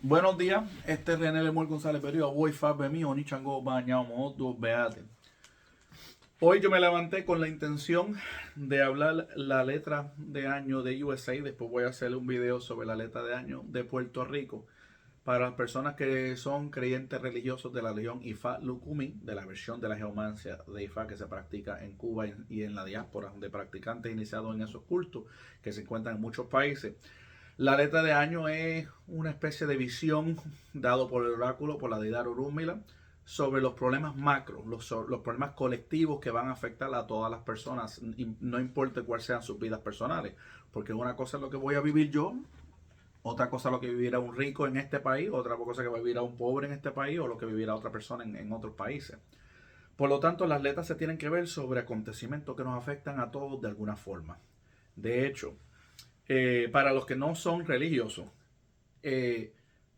Buenos días, este es René Lemuel González Berrío, voy Fabbe mío, ni chango bañado, modo, beate. Hoy yo me levanté con la intención de hablar la letra de año de USA, después voy a hacer un video sobre la letra de año de Puerto Rico para las personas que son creyentes religiosos de la religión Ifá Lukumi, de la versión de la geomancia de Ifá que se practica en Cuba y en la diáspora, de practicantes iniciados en esos cultos que se encuentran en muchos países. La letra de año es una especie de visión dado por el oráculo, por la deidad Orúmila, sobre los problemas macro, los problemas colectivos que van a afectar a todas las personas, no importa cuáles sean sus vidas personales, porque una cosa es lo que voy a vivir yo, otra cosa es lo que vivirá un rico en este país, otra cosa es que vivirá un pobre en este país o lo que vivirá otra persona en otros países. Por lo tanto, las letras se tienen que ver sobre acontecimientos que nos afectan a todos de alguna forma. De hecho, para los que no son religiosos, eh,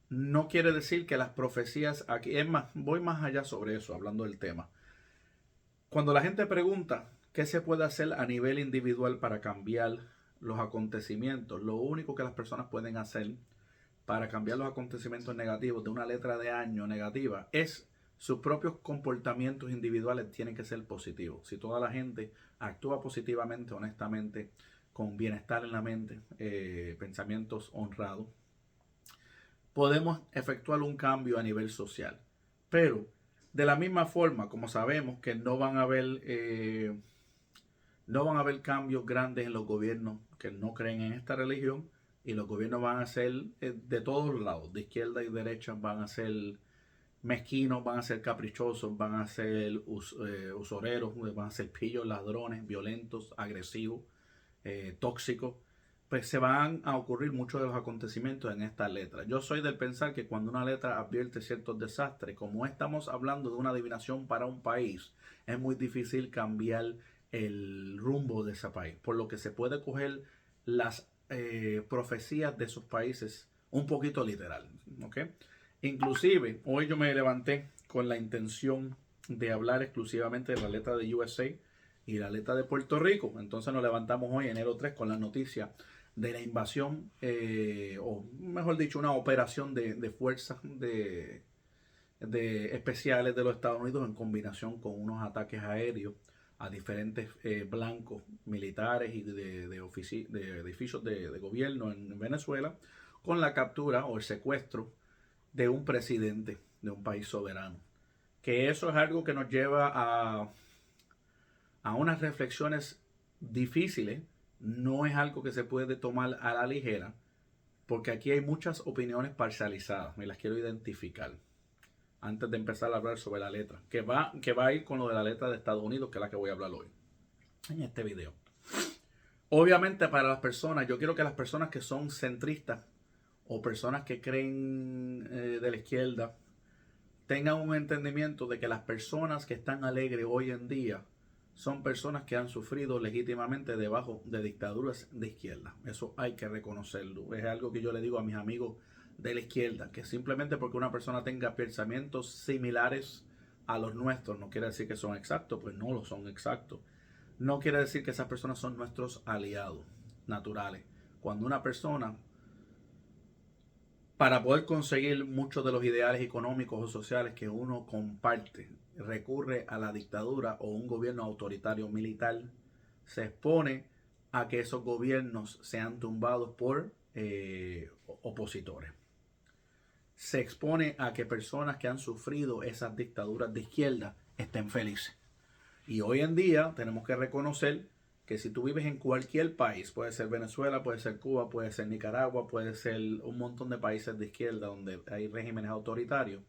no quiere decir que las profecías aquí, es más, voy más allá sobre eso, hablando del tema. Cuando la gente pregunta qué se puede hacer a nivel individual para cambiar los acontecimientos, lo único que las personas pueden hacer para cambiar los acontecimientos negativos de una letra de año negativa es sus propios comportamientos individuales tienen que ser positivos. Si toda la gente actúa positivamente, honestamente, con bienestar en la mente, pensamientos honrados, podemos efectuar un cambio a nivel social. Pero de la misma forma, como sabemos que no van a haber cambios grandes en los gobiernos que no creen en esta religión, y los gobiernos van a ser de todos lados, de izquierda y derecha, van a ser mezquinos, van a ser caprichosos, van a ser usureros, van a ser pillos, ladrones, violentos, agresivos, tóxicos. Pues se van a ocurrir muchos de los acontecimientos en esta letra. Yo soy del pensar que cuando una letra advierte ciertos desastres, como estamos hablando de una adivinación para un país, es muy difícil cambiar el rumbo de ese país, por lo que se puede coger las profecías de esos países un poquito literal, ¿ok? Inclusive, hoy yo me levanté con la intención de hablar exclusivamente de la letra de USA y la letra de Puerto Rico. Entonces nos levantamos hoy, enero 3, con la noticia de la invasión, o mejor dicho, una operación de fuerzas de especiales de los Estados Unidos en combinación con unos ataques aéreos a diferentes blancos militares y de edificios de gobierno en Venezuela, con la captura o el secuestro de un presidente de un país soberano. Que eso es algo que nos lleva a unas reflexiones difíciles, no es algo que se puede tomar a la ligera, porque aquí hay muchas opiniones parcializadas, me las quiero identificar antes de empezar a hablar sobre la letra, que va a ir con lo de la letra de Estados Unidos, que es la que voy a hablar hoy en este video. Obviamente para las personas, yo quiero que las personas que son centristas o personas que creen de la izquierda tengan un entendimiento de que las personas que están alegres hoy en día son personas que han sufrido legítimamente debajo de dictaduras de izquierda. Eso hay que reconocerlo. Es algo que yo le digo a mis amigos de la izquierda, que simplemente porque una persona tenga pensamientos similares a los nuestros no quiere decir que son exactos, pues no lo son exactos. No quiere decir que esas personas son nuestros aliados naturales. Cuando una persona, para poder conseguir muchos de los ideales económicos o sociales que uno comparte, recurre a la dictadura o un gobierno autoritario militar, se expone a que esos gobiernos sean tumbados por opositores. Se expone a que personas que han sufrido esas dictaduras de izquierda estén felices. Y hoy en día tenemos que reconocer que si tú vives en cualquier país, puede ser Venezuela, puede ser Cuba, puede ser Nicaragua, puede ser un montón de países de izquierda donde hay regímenes autoritarios,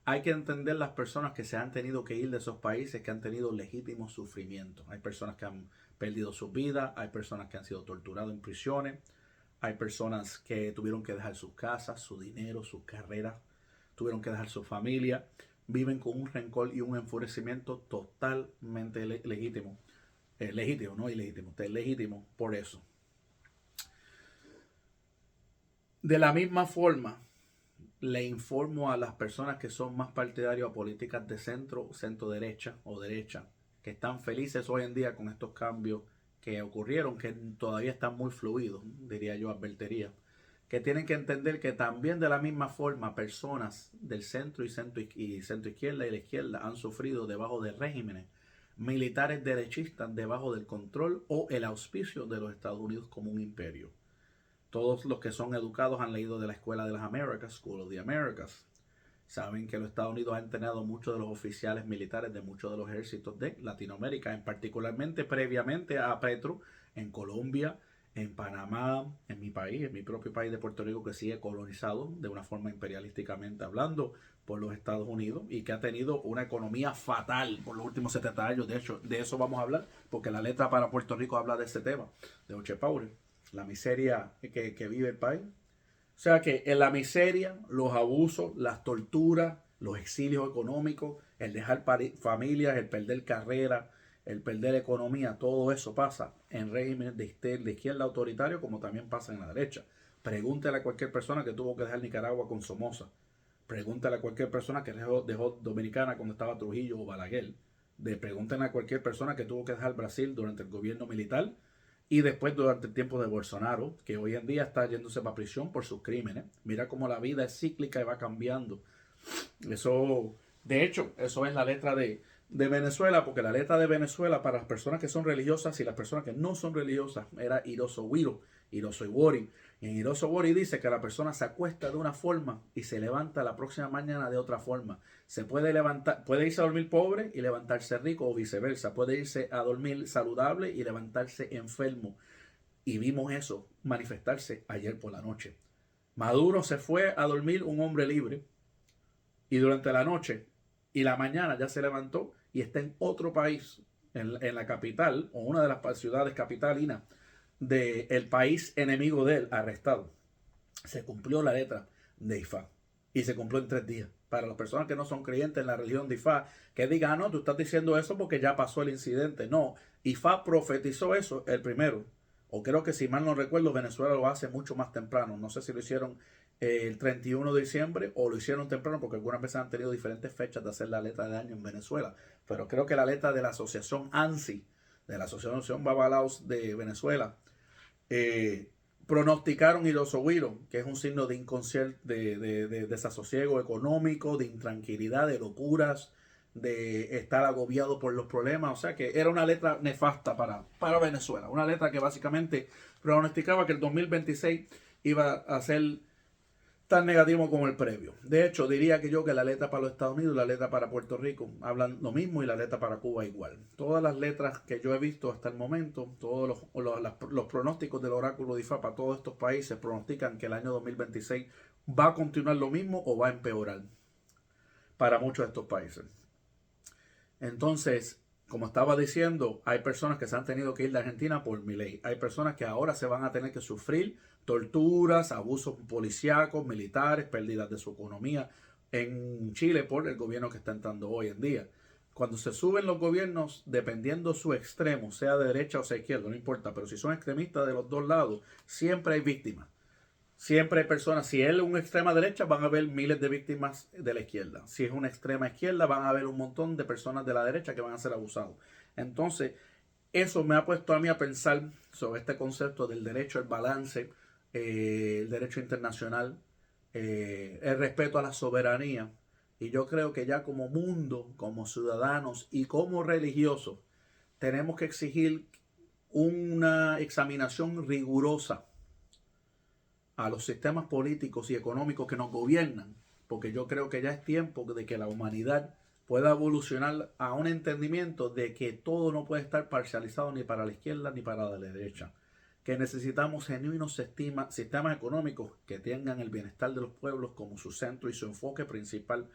hay que entender las personas que se han tenido que ir de esos países, que han tenido legítimos sufrimientos. Hay personas que han perdido su vida, hay personas que han sido torturadas en prisiones, hay personas que tuvieron que dejar sus casas, su dinero, sus carreras, tuvieron que dejar su familia, viven con un rencor y un enfurecimiento totalmente legítimo. Legítimo, no ilegítimo, es legítimo por eso. De la misma forma, le informo a las personas que son más partidarios a políticas de centro, centro derecha o derecha, que están felices hoy en día con estos cambios que ocurrieron, que todavía están muy fluidos, diría yo, advertiría, que tienen que entender que también de la misma forma personas del centro y centro izquierda y la izquierda han sufrido debajo de regímenes militares derechistas debajo del control o el auspicio de los Estados Unidos como un imperio. Todos los que son educados han leído de la Escuela de las Américas, School of the Americas. Saben que los Estados Unidos han entrenado muchos de los oficiales militares de muchos de los ejércitos de Latinoamérica, en particularmente previamente a Petro, en Colombia, en Panamá, en mi país, en mi propio país de Puerto Rico, que sigue colonizado de una forma imperialísticamente hablando por los Estados Unidos y que ha tenido una economía fatal por los últimos 70 años. De hecho, de eso vamos a hablar, porque la letra para Puerto Rico habla de ese tema, de Oche Paure, la miseria que vive el país. O sea que en la miseria, los abusos, las torturas, los exilios económicos, el dejar familias, el perder carrera, el perder economía, todo eso pasa en regímenes de izquierda autoritario como también pasa en la derecha. Pregúntale a cualquier persona que tuvo que dejar Nicaragua con Somoza. Pregúntale a cualquier persona que dejó Dominicana cuando estaba Trujillo o Balaguer. Pregúntale a cualquier persona que tuvo que dejar Brasil durante el gobierno militar y después durante el tiempo de Bolsonaro, que hoy en día está yéndose para prisión por sus crímenes. Mira cómo la vida es cíclica y va cambiando. Eso, de hecho, eso es la letra de Venezuela, porque la letra de Venezuela para las personas que son religiosas y las personas que no son religiosas era Iroso Wiro, Iroso Iwori. Y en Iroso Iwori dice que la persona se acuesta de una forma y se levanta la próxima mañana de otra forma. Se puede levantar, puede irse a dormir pobre y levantarse rico o viceversa. Puede irse a dormir saludable y levantarse enfermo. Y vimos eso manifestarse ayer por la noche. Maduro se fue a dormir un hombre libre y durante la noche y la mañana ya se levantó y está en otro país, en la capital o una de las ciudades capitalinas del país enemigo de él, arrestado. Se cumplió la letra de Ifá y se cumplió en 3 días. Para las personas que no son creyentes en la religión de Ifá, que digan, no, tú estás diciendo eso porque ya pasó el incidente. No, Ifá profetizó eso el primero. O creo que si mal no recuerdo, Venezuela lo hace mucho más temprano. No sé si lo hicieron el 31 de diciembre o lo hicieron temprano, porque algunas veces han tenido diferentes fechas de hacer la letra de año en Venezuela. Pero creo que la letra de la asociación ANSI, de la Asociación Babalaos de Venezuela, pronosticaron Irosoguiro, que es un signo de inconsciente, de desasosiego económico, de intranquilidad, de locuras, de estar agobiado por los problemas. O sea que era una letra nefasta para Venezuela. Una letra que básicamente pronosticaba que el 2026 iba a ser tan negativo como el previo. De hecho, diría que la letra para los Estados Unidos y la letra para Puerto Rico hablan lo mismo y la letra para Cuba igual. Todas las letras que yo he visto hasta el momento, todos los pronósticos del oráculo de Ifá para todos estos países pronostican que el año 2026 va a continuar lo mismo o va a empeorar para muchos de estos países. Entonces, como estaba diciendo, hay personas que se han tenido que ir de Argentina por Milei. Hay personas que ahora se van a tener que sufrir torturas, abusos policíacos, militares, pérdidas de su economía en Chile por el gobierno que está entrando hoy en día. Cuando se suben los gobiernos, dependiendo su extremo, sea de derecha o sea izquierda, no importa, pero si son extremistas de los dos lados, siempre hay víctimas. Siempre hay personas, si es una extrema derecha, van a haber miles de víctimas de la izquierda. Si es una extrema izquierda, van a haber un montón de personas de la derecha que van a ser abusados. Entonces, eso me ha puesto a mí a pensar sobre este concepto del derecho al balance, el derecho internacional, el respeto a la soberanía. Y yo creo que ya como mundo, como ciudadanos y como religiosos, tenemos que exigir una examinación rigurosa a los sistemas políticos y económicos que nos gobiernan, porque yo creo que ya es tiempo de que la humanidad pueda evolucionar a un entendimiento de que todo no puede estar parcializado ni para la izquierda ni para la derecha, que necesitamos genuinos sistemas económicos que tengan el bienestar de los pueblos como su centro y su enfoque principal,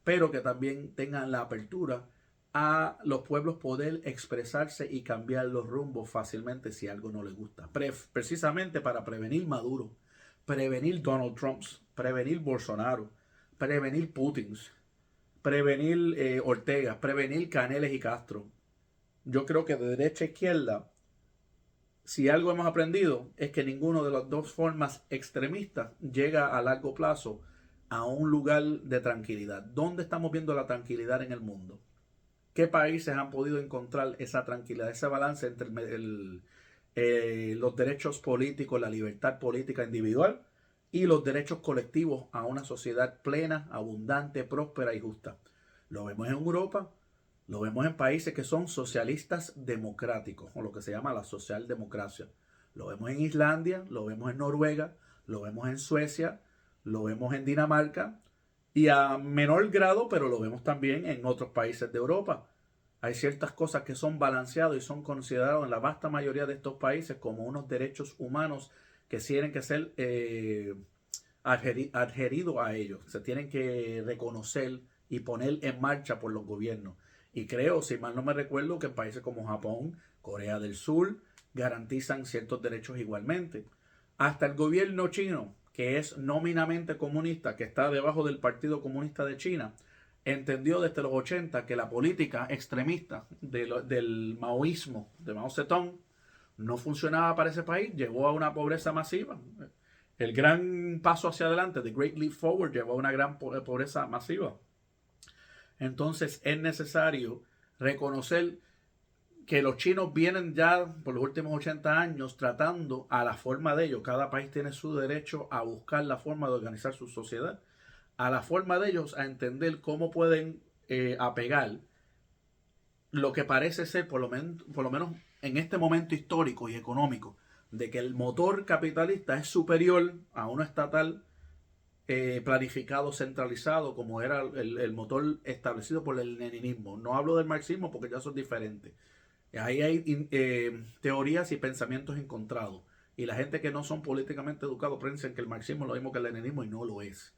pero que también tengan la apertura a los pueblos poder expresarse y cambiar los rumbos fácilmente si algo no les gusta, precisamente para prevenir Maduro, prevenir Donald Trump, prevenir Bolsonaro, prevenir Putin, prevenir Ortega, prevenir Caneles y Castro. Yo creo que de derecha a izquierda, si algo hemos aprendido, es que ninguno de las dos formas extremistas llega a largo plazo a un lugar de tranquilidad. ¿Dónde estamos viendo la tranquilidad en el mundo? ¿Qué países han podido encontrar esa tranquilidad, ese balance entre los derechos políticos, la libertad política individual y los derechos colectivos a una sociedad plena, abundante, próspera y justa. Lo vemos en Europa, lo vemos en países que son socialistas democráticos, o lo que se llama la socialdemocracia. Lo vemos en Islandia, lo vemos en Noruega, lo vemos en Suecia, lo vemos en Dinamarca y a menor grado, pero lo vemos también en otros países de Europa. Hay ciertas cosas que son balanceadas y son considerados en la vasta mayoría de estos países como unos derechos humanos que tienen que ser adheridos a ellos. Se tienen que reconocer y poner en marcha por los gobiernos. Y creo, si mal no me recuerdo, que en países como Japón, Corea del Sur, garantizan ciertos derechos igualmente. Hasta el gobierno chino, que es nominalmente comunista, que está debajo del Partido Comunista de China, entendió desde los 80 que la política extremista del maoísmo, de Mao Zedong, no funcionaba para ese país, llevó a una pobreza masiva. El gran paso hacia adelante, the Great Leap Forward, llevó a una gran pobreza masiva. Entonces es necesario reconocer que los chinos vienen ya por los últimos 80 años tratando a la forma de ellos. Cada país tiene su derecho a buscar la forma de organizar su sociedad, a la forma de ellos a entender cómo pueden apegar lo que parece ser, por lo menos en este momento histórico y económico, de que el motor capitalista es superior a uno estatal planificado, centralizado, como era el motor establecido por el leninismo. No hablo del marxismo porque ya son diferentes. Ahí hay teorías y pensamientos encontrados. Y la gente que no son políticamente educados piensan que el marxismo es lo mismo que el leninismo y no lo es.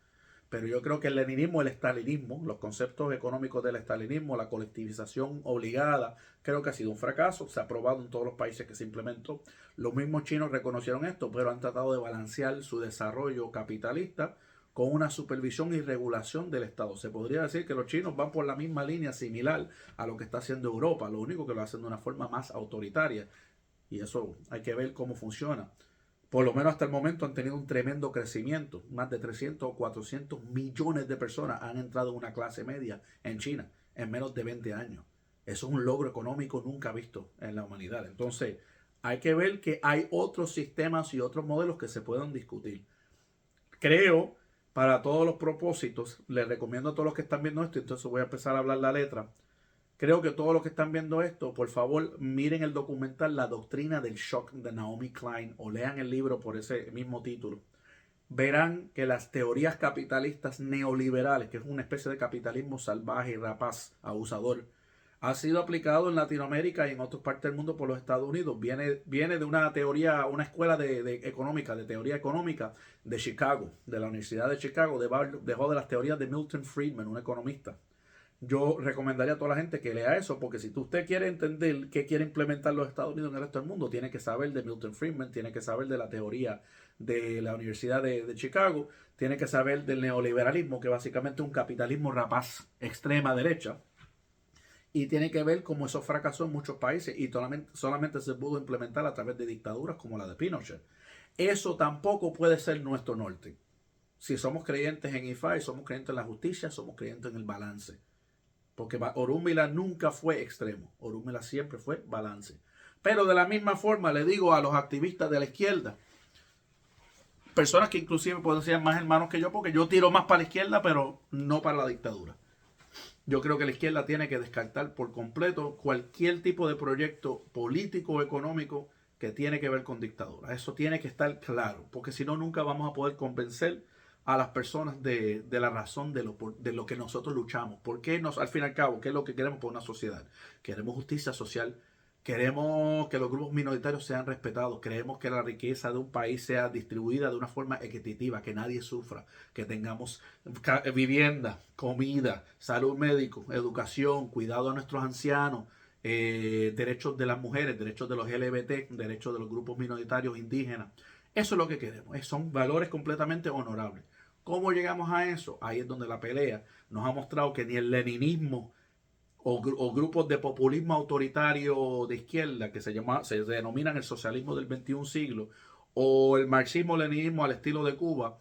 Pero yo creo que el leninismo, el estalinismo, los conceptos económicos del estalinismo, la colectivización obligada, creo que ha sido un fracaso. Se ha probado en todos los países que se implementó. Los mismos chinos reconocieron esto, pero han tratado de balancear su desarrollo capitalista con una supervisión y regulación del Estado. Se podría decir que los chinos van por la misma línea similar a lo que está haciendo Europa, lo único que lo hacen de una forma más autoritaria. Y eso hay que ver cómo funciona. Por lo menos hasta el momento han tenido un tremendo crecimiento. Más de 300 o 400 millones de personas han entrado en una clase media en China en menos de 20 años. Eso es un logro económico nunca visto en la humanidad. Entonces, hay que ver que hay otros sistemas y otros modelos que se pueden discutir. Creo, para todos los propósitos, les recomiendo a todos los que están viendo esto, entonces voy a empezar a hablar la letra. Creo que todos los que están viendo esto, por favor, miren el documental La Doctrina del Shock de Naomi Klein o lean el libro por ese mismo título. Verán que las teorías capitalistas neoliberales, que es una especie de capitalismo salvaje y rapaz, abusador, ha sido aplicado en Latinoamérica y en otras partes del mundo por los Estados Unidos. Viene de una teoría, una escuela de teoría económica de Chicago, de la Universidad de Chicago, dejó de las teorías de Milton Friedman, un economista. Yo recomendaría a toda la gente que lea eso, porque si usted quiere entender qué quiere implementar los Estados Unidos en el resto del mundo, tiene que saber de Milton Friedman, tiene que saber de la teoría de la Universidad de Chicago, tiene que saber del neoliberalismo, que básicamente es un capitalismo rapaz, extrema derecha, y tiene que ver cómo eso fracasó en muchos países y solamente se pudo implementar a través de dictaduras como la de Pinochet. Eso tampoco puede ser nuestro norte. Si somos creyentes en IFAI, somos creyentes en la justicia, somos creyentes en el balance. Porque Orunmila nunca fue extremo. Orunmila siempre fue balance. Pero de la misma forma le digo a los activistas de la izquierda, personas que inclusive pueden ser más hermanos que yo, porque yo tiro más para la izquierda, pero no para la dictadura. Yo creo que la izquierda tiene que descartar por completo cualquier tipo de proyecto político o económico que tiene que ver con dictadura. Eso tiene que estar claro, porque si no, nunca vamos a poder convencer a las personas de la razón de lo que nosotros luchamos. Porque al fin y al cabo, ¿qué es lo que queremos por una sociedad? Queremos justicia social, queremos que los grupos minoritarios sean respetados, queremos que la riqueza de un país sea distribuida de una forma equitativa, que nadie sufra, que tengamos vivienda, comida, salud médico, educación, cuidado a nuestros ancianos, derechos de las mujeres, derechos de los LGBT, derechos de los grupos minoritarios indígenas. Eso es lo que queremos. Son valores completamente honorables. ¿Cómo llegamos a eso? Ahí es donde la pelea nos ha mostrado que ni el leninismo o grupos de populismo autoritario de izquierda que se denominan el socialismo del 21 siglo o el marxismo-leninismo al estilo de Cuba,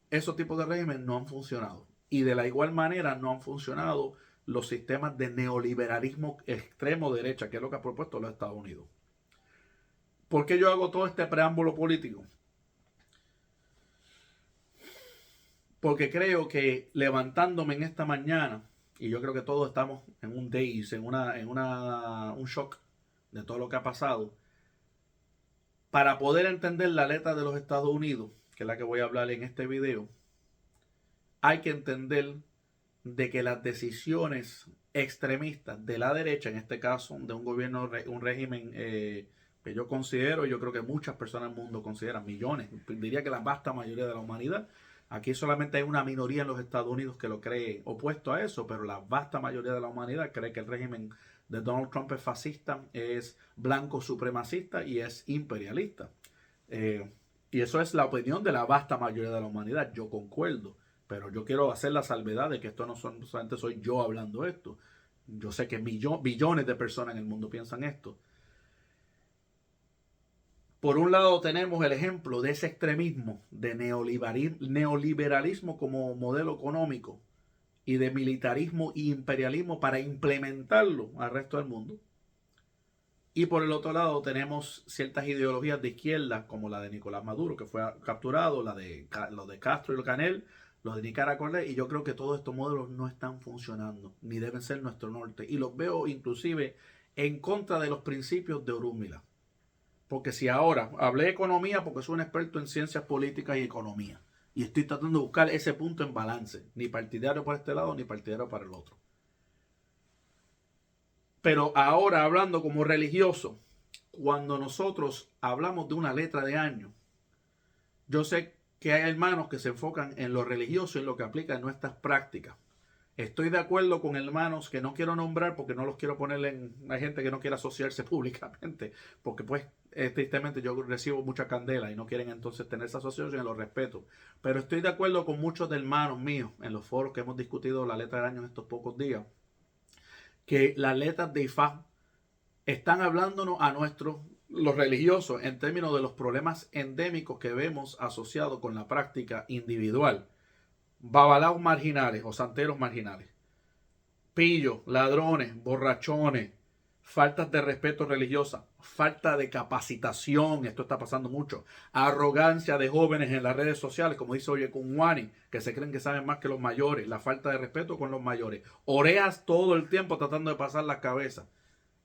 esos tipos de regímenes no han funcionado. Y de la igual manera no han funcionado los sistemas de neoliberalismo extremo derecha, que es lo que ha propuesto los Estados Unidos. ¿Por qué yo hago todo este preámbulo político? porque creo que levantándome en esta mañana, y yo creo que todos estamos en un daze, un shock de todo lo que ha pasado, para poder entender la letra de los Estados Unidos, que es la que voy a hablar en este video, hay que entender de que las decisiones extremistas de la derecha, en este caso de un gobierno, un régimen que yo considero, yo creo que muchas personas en el mundo consideran, millones, diría que la vasta mayoría de la humanidad, aquí solamente hay una minoría en los Estados Unidos que lo cree opuesto a eso, pero la vasta mayoría de la humanidad cree que el régimen de Donald Trump es fascista, es blanco supremacista y es imperialista. Y eso es la opinión de la vasta mayoría de la humanidad, yo concuerdo. Pero yo quiero hacer la salvedad de que esto no solamente soy yo hablando esto. Yo sé que billones de personas en el mundo piensan esto. Por un lado tenemos el ejemplo de ese extremismo de neoliberalismo como modelo económico y de militarismo e imperialismo para implementarlo al resto del mundo. Y por el otro lado tenemos ciertas ideologías de izquierda como la de Nicolás Maduro, que fue capturado, lo de Castro y el Canel, los de Nicaragua, y yo creo que todos estos modelos no están funcionando, ni deben ser nuestro norte. Y los veo inclusive en contra de los principios de Orúmila. Porque si ahora hablé de economía porque soy un experto en ciencias políticas y economía, y estoy tratando de buscar ese punto en balance, ni partidario por este lado, ni partidario para el otro. Pero ahora hablando como religioso, cuando nosotros hablamos de una letra de año, yo sé que hay hermanos que se enfocan en lo religioso y en lo que aplica en nuestras prácticas. Estoy de acuerdo con hermanos que no quiero nombrar porque no los quiero poner en... Hay gente que no quiere asociarse públicamente porque pues tristemente yo recibo mucha candela y no quieren entonces tener esa asociación y lo respeto. Pero estoy de acuerdo con muchos de hermanos míos en los foros que hemos discutido la letra del año en estos pocos días, que las letras de Ifá están hablándonos a los religiosos en términos de los problemas endémicos que vemos asociados con la práctica individual. Babalaos marginales o santeros marginales, pillos, ladrones, borrachones, faltas de respeto religiosa, falta de capacitación, esto está pasando mucho, arrogancia de jóvenes en las redes sociales, como dice Oye con Wani, que se creen que saben más que los mayores, la falta de respeto con los mayores, orejas todo el tiempo tratando de pasar la cabeza.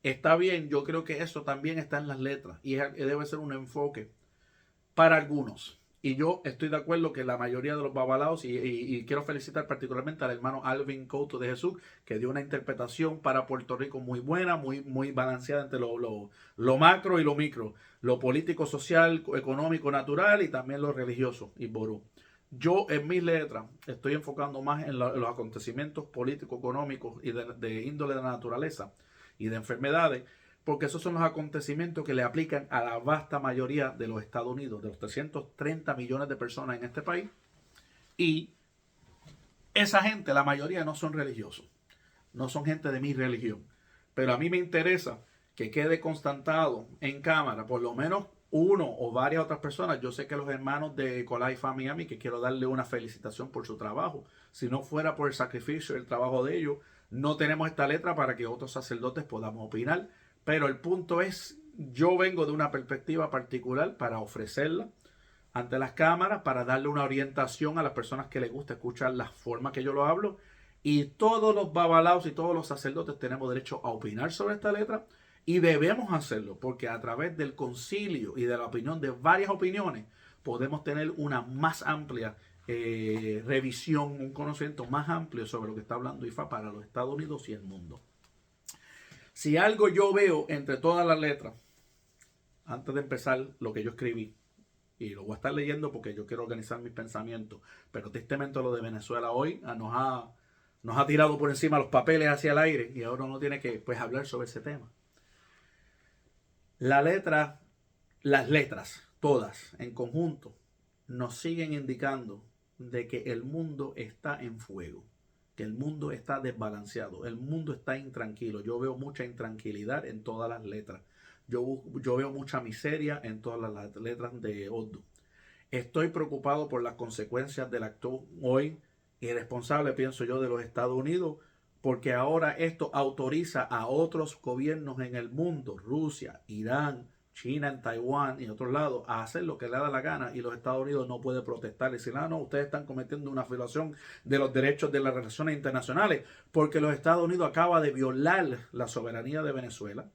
Está bien, yo creo que eso también está en las letras y debe ser un enfoque para algunos. Y yo estoy de acuerdo que la mayoría de los babalaos, y quiero felicitar particularmente al hermano Alvin Couto de Jesús, que dio una interpretación para Puerto Rico muy buena, muy balanceada entre lo macro y lo micro, lo político, social, económico, natural y también lo religioso y ború. Yo en mis letras estoy enfocando más en los acontecimientos políticos, económicos y de índole de la naturaleza y de enfermedades, porque esos son los acontecimientos que le aplican a la vasta mayoría de los Estados Unidos, de los 330 millones de personas en este país. Y esa gente, la mayoría no son religiosos, no son gente de mi religión. Pero a mí me interesa que quede constatado en cámara, por lo menos uno o varias otras personas. Yo sé que los hermanos de Colaifa Miami, que quiero darle una felicitación por su trabajo. Si no fuera por el sacrificio y el trabajo de ellos, no tenemos esta letra para que otros sacerdotes podamos opinar. Pero el punto es, yo vengo de una perspectiva particular para ofrecerla ante las cámaras, para darle una orientación a las personas que les gusta escuchar la forma que yo lo hablo. Y todos los babalaos y todos los sacerdotes tenemos derecho a opinar sobre esta letra y debemos hacerlo porque a través del concilio y de la opinión de varias opiniones podemos tener una más amplia revisión, un conocimiento más amplio sobre lo que está hablando IFA para los Estados Unidos y el mundo. Si algo yo veo entre todas las letras, antes de empezar lo que yo escribí, y lo voy a estar leyendo porque yo quiero organizar mis pensamientos, pero tristemente lo de Venezuela hoy nos ha tirado por encima los papeles hacia el aire y ahora uno tiene que pues hablar sobre ese tema. Las letras, todas en conjunto, nos siguen indicando de que el mundo está en fuego, que el mundo está desbalanceado, el mundo está intranquilo. Yo veo mucha intranquilidad en todas las letras. Yo veo mucha miseria en todas las letras de Urdu. Estoy preocupado por las consecuencias del acto hoy irresponsable, pienso yo, de los Estados Unidos, porque ahora esto autoriza a otros gobiernos en el mundo, Rusia, Irán, China en Taiwán y otros lados, a hacer lo que le da la gana y los Estados Unidos no puede protestar y decir, no, ustedes están cometiendo una violación de los derechos de las relaciones internacionales, porque los Estados Unidos acaba de violar la soberanía de Venezuela,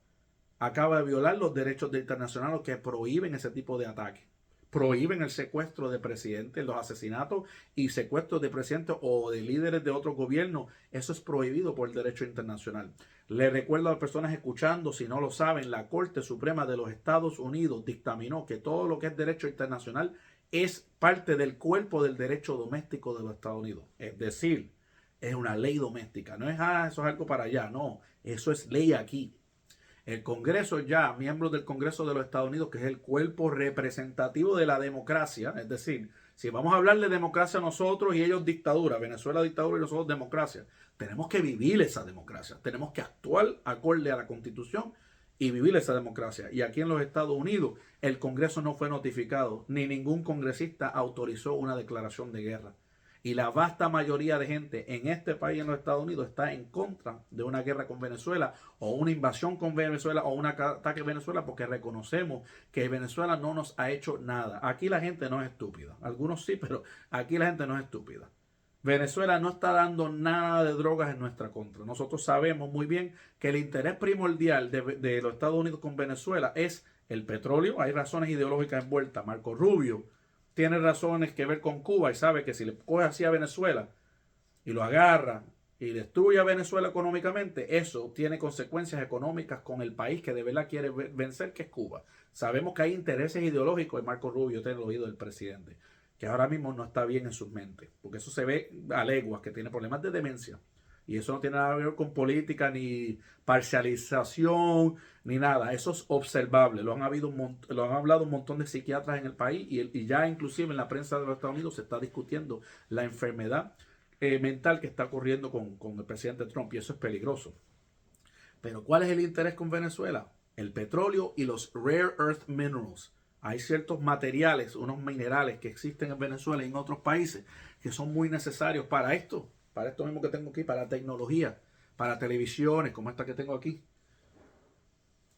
acaba de violar los derechos internacionales que prohíben ese tipo de ataques. Prohíben el secuestro de presidentes, los asesinatos y secuestros de presidentes o de líderes de otros gobiernos. Eso es prohibido por el derecho internacional. Le recuerdo a las personas escuchando, si no lo saben, la Corte Suprema de los Estados Unidos dictaminó que todo lo que es derecho internacional es parte del cuerpo del derecho doméstico de los Estados Unidos. Es decir, es una ley doméstica. No es, eso es algo para allá. No, eso es ley aquí. El Congreso ya, miembros del Congreso de los Estados Unidos, que es el cuerpo representativo de la democracia, es decir, si vamos a hablar de democracia nosotros y ellos dictadura, Venezuela dictadura y nosotros democracia, tenemos que vivir esa democracia, tenemos que actuar acorde a la Constitución y vivir esa democracia. Y aquí en los Estados Unidos el Congreso no fue notificado, ni ningún congresista autorizó una declaración de guerra. Y la vasta mayoría de gente en este país, en los Estados Unidos, está en contra de una guerra con Venezuela o una invasión con Venezuela o un ataque a Venezuela porque reconocemos que Venezuela no nos ha hecho nada. Aquí la gente no es estúpida. Algunos sí, pero aquí la gente no es estúpida. Venezuela no está dando nada de drogas en nuestra contra. Nosotros sabemos muy bien que el interés primordial de los Estados Unidos con Venezuela es el petróleo. Hay razones ideológicas envueltas. Marco Rubio tiene razones que ver con Cuba y sabe que si le coge así a Venezuela y lo agarra y destruye a Venezuela económicamente, eso tiene consecuencias económicas con el país que de verdad quiere vencer, que es Cuba. Sabemos que hay intereses ideológicos y Marco Rubio tiene el oído del presidente, que ahora mismo no está bien en sus mentes, porque eso se ve a leguas, que tiene problemas de demencia. Y eso no tiene nada que ver con política, ni parcialización, ni nada. Eso es observable. Lo han hablado un montón de psiquiatras en el país y ya inclusive en la prensa de los Estados Unidos se está discutiendo la enfermedad mental que está ocurriendo con el presidente Trump. Y eso es peligroso. Pero ¿cuál es el interés con Venezuela? El petróleo y los rare earth minerals. Hay ciertos materiales, unos minerales que existen en Venezuela y en otros países que son muy necesarios para esto mismo que tengo aquí, para tecnología, para televisiones como esta que tengo aquí.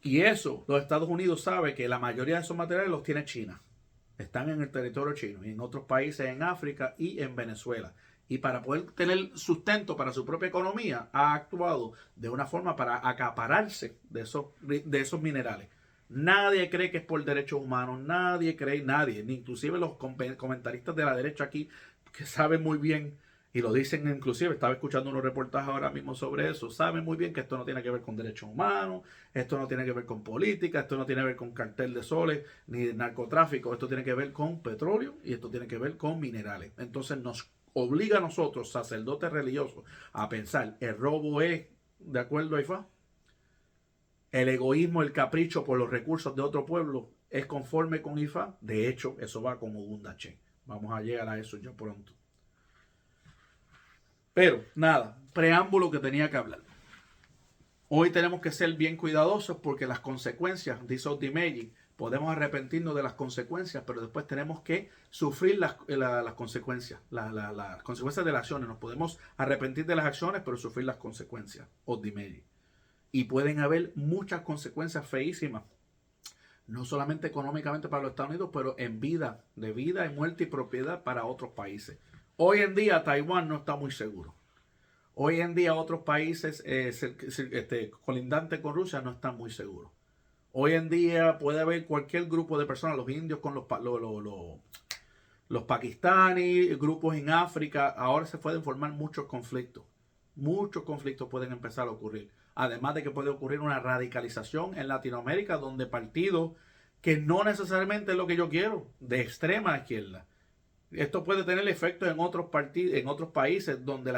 Y eso, los Estados Unidos saben que la mayoría de esos materiales los tiene China. Están en el territorio chino y en otros países en África y en Venezuela. Y para poder tener sustento para su propia economía, ha actuado de una forma para acapararse de esos minerales. Nadie cree que es por derechos humanos, nadie, ni inclusive los comentaristas de la derecha aquí, que saben muy bien, y lo dicen inclusive, estaba escuchando unos reportajes ahora mismo sobre eso, saben muy bien que esto no tiene que ver con derechos humanos, esto no tiene que ver con política, esto no tiene que ver con cartel de soles, ni de narcotráfico, esto tiene que ver con petróleo y esto tiene que ver con minerales. Entonces nos obliga a nosotros, sacerdotes religiosos, a pensar, el robo es de acuerdo a IFA, el egoísmo, el capricho por los recursos de otro pueblo es conforme con IFA. De hecho, eso va como Gundache. Vamos a llegar a eso ya pronto. Pero nada, preámbulo que tenía que hablar. Hoy tenemos que ser bien cuidadosos porque las consecuencias, dice Otimeji, podemos arrepentirnos de las consecuencias, pero después tenemos que sufrir las consecuencias, las consecuencias de las acciones. Nos podemos arrepentir de las acciones, pero sufrir las consecuencias, Otimeji. Y pueden haber muchas consecuencias feísimas, no solamente económicamente para los Estados Unidos, pero en vida, de vida, en muerte y propiedad para otros países. Hoy en día Taiwán no está muy seguro. Hoy en día otros países colindantes con Rusia no están muy seguros. Hoy en día puede haber cualquier grupo de personas, los indios con los pakistaníes, grupos en África. Ahora se pueden formar muchos conflictos. Muchos conflictos pueden empezar a ocurrir. Además de que puede ocurrir una radicalización en Latinoamérica, donde partidos que no necesariamente es lo que yo quiero, de extrema izquierda. Esto puede tener efectos en otros países donde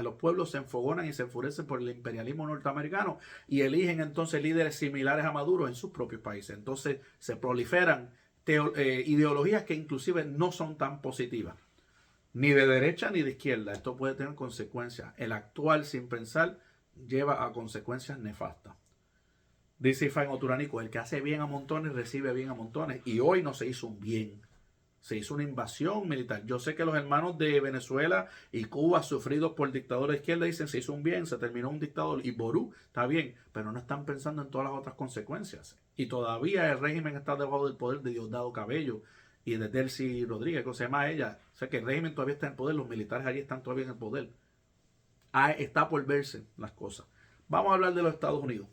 los pueblos se enfogonan y se enfurecen por el imperialismo norteamericano y eligen entonces líderes similares a Maduro en sus propios países. Entonces se proliferan ideologías que inclusive no son tan positivas, ni de derecha ni de izquierda. Esto puede tener consecuencias. El actuar sin pensar lleva a consecuencias nefastas. Dice Ifán Oturanico, el que hace bien a montones recibe bien a montones. Y hoy no se hizo un bien, Se hizo una invasión militar. Yo sé que los hermanos de Venezuela y Cuba, sufridos por dictadores de izquierda, dicen se hizo un bien, se terminó un dictador y Ború, está bien, pero no están pensando en todas las otras consecuencias. Y todavía el régimen está debajo del poder de Diosdado Cabello y de Delcy Rodríguez, que se llama ella. O sea que el régimen todavía está en el poder, los militares allí están todavía en el poder. Está por verse las cosas. Vamos a hablar de los Estados Unidos.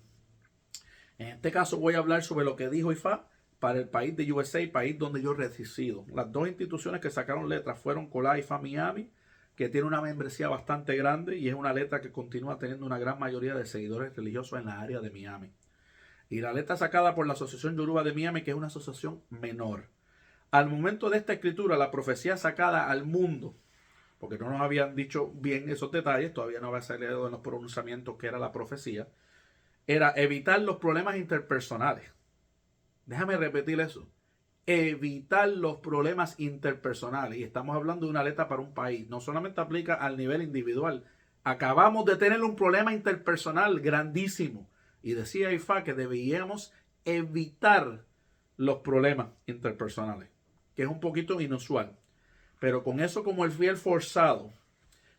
En este caso voy a hablar sobre lo que dijo IFA para el país de USA, país donde yo resido. Las dos instituciones que sacaron letras fueron COLA IFA Miami, que tiene una membresía bastante grande y es una letra que continúa teniendo una gran mayoría de seguidores religiosos en la área de Miami. Y la letra sacada por la Asociación Yoruba de Miami, que es una asociación menor. Al momento de esta escritura, la profecía sacada al mundo, porque no nos habían dicho bien esos detalles, todavía no había salido en los pronunciamientos que era la profecía, era evitar los problemas interpersonales. Déjame repetir eso. Evitar los problemas interpersonales. Y estamos hablando de una letra para un país. No solamente aplica al nivel individual. Acabamos de tener un problema interpersonal grandísimo. Y decía IFA que debíamos evitar los problemas interpersonales. Que es un poquito inusual. Pero con eso como el fiel forzado,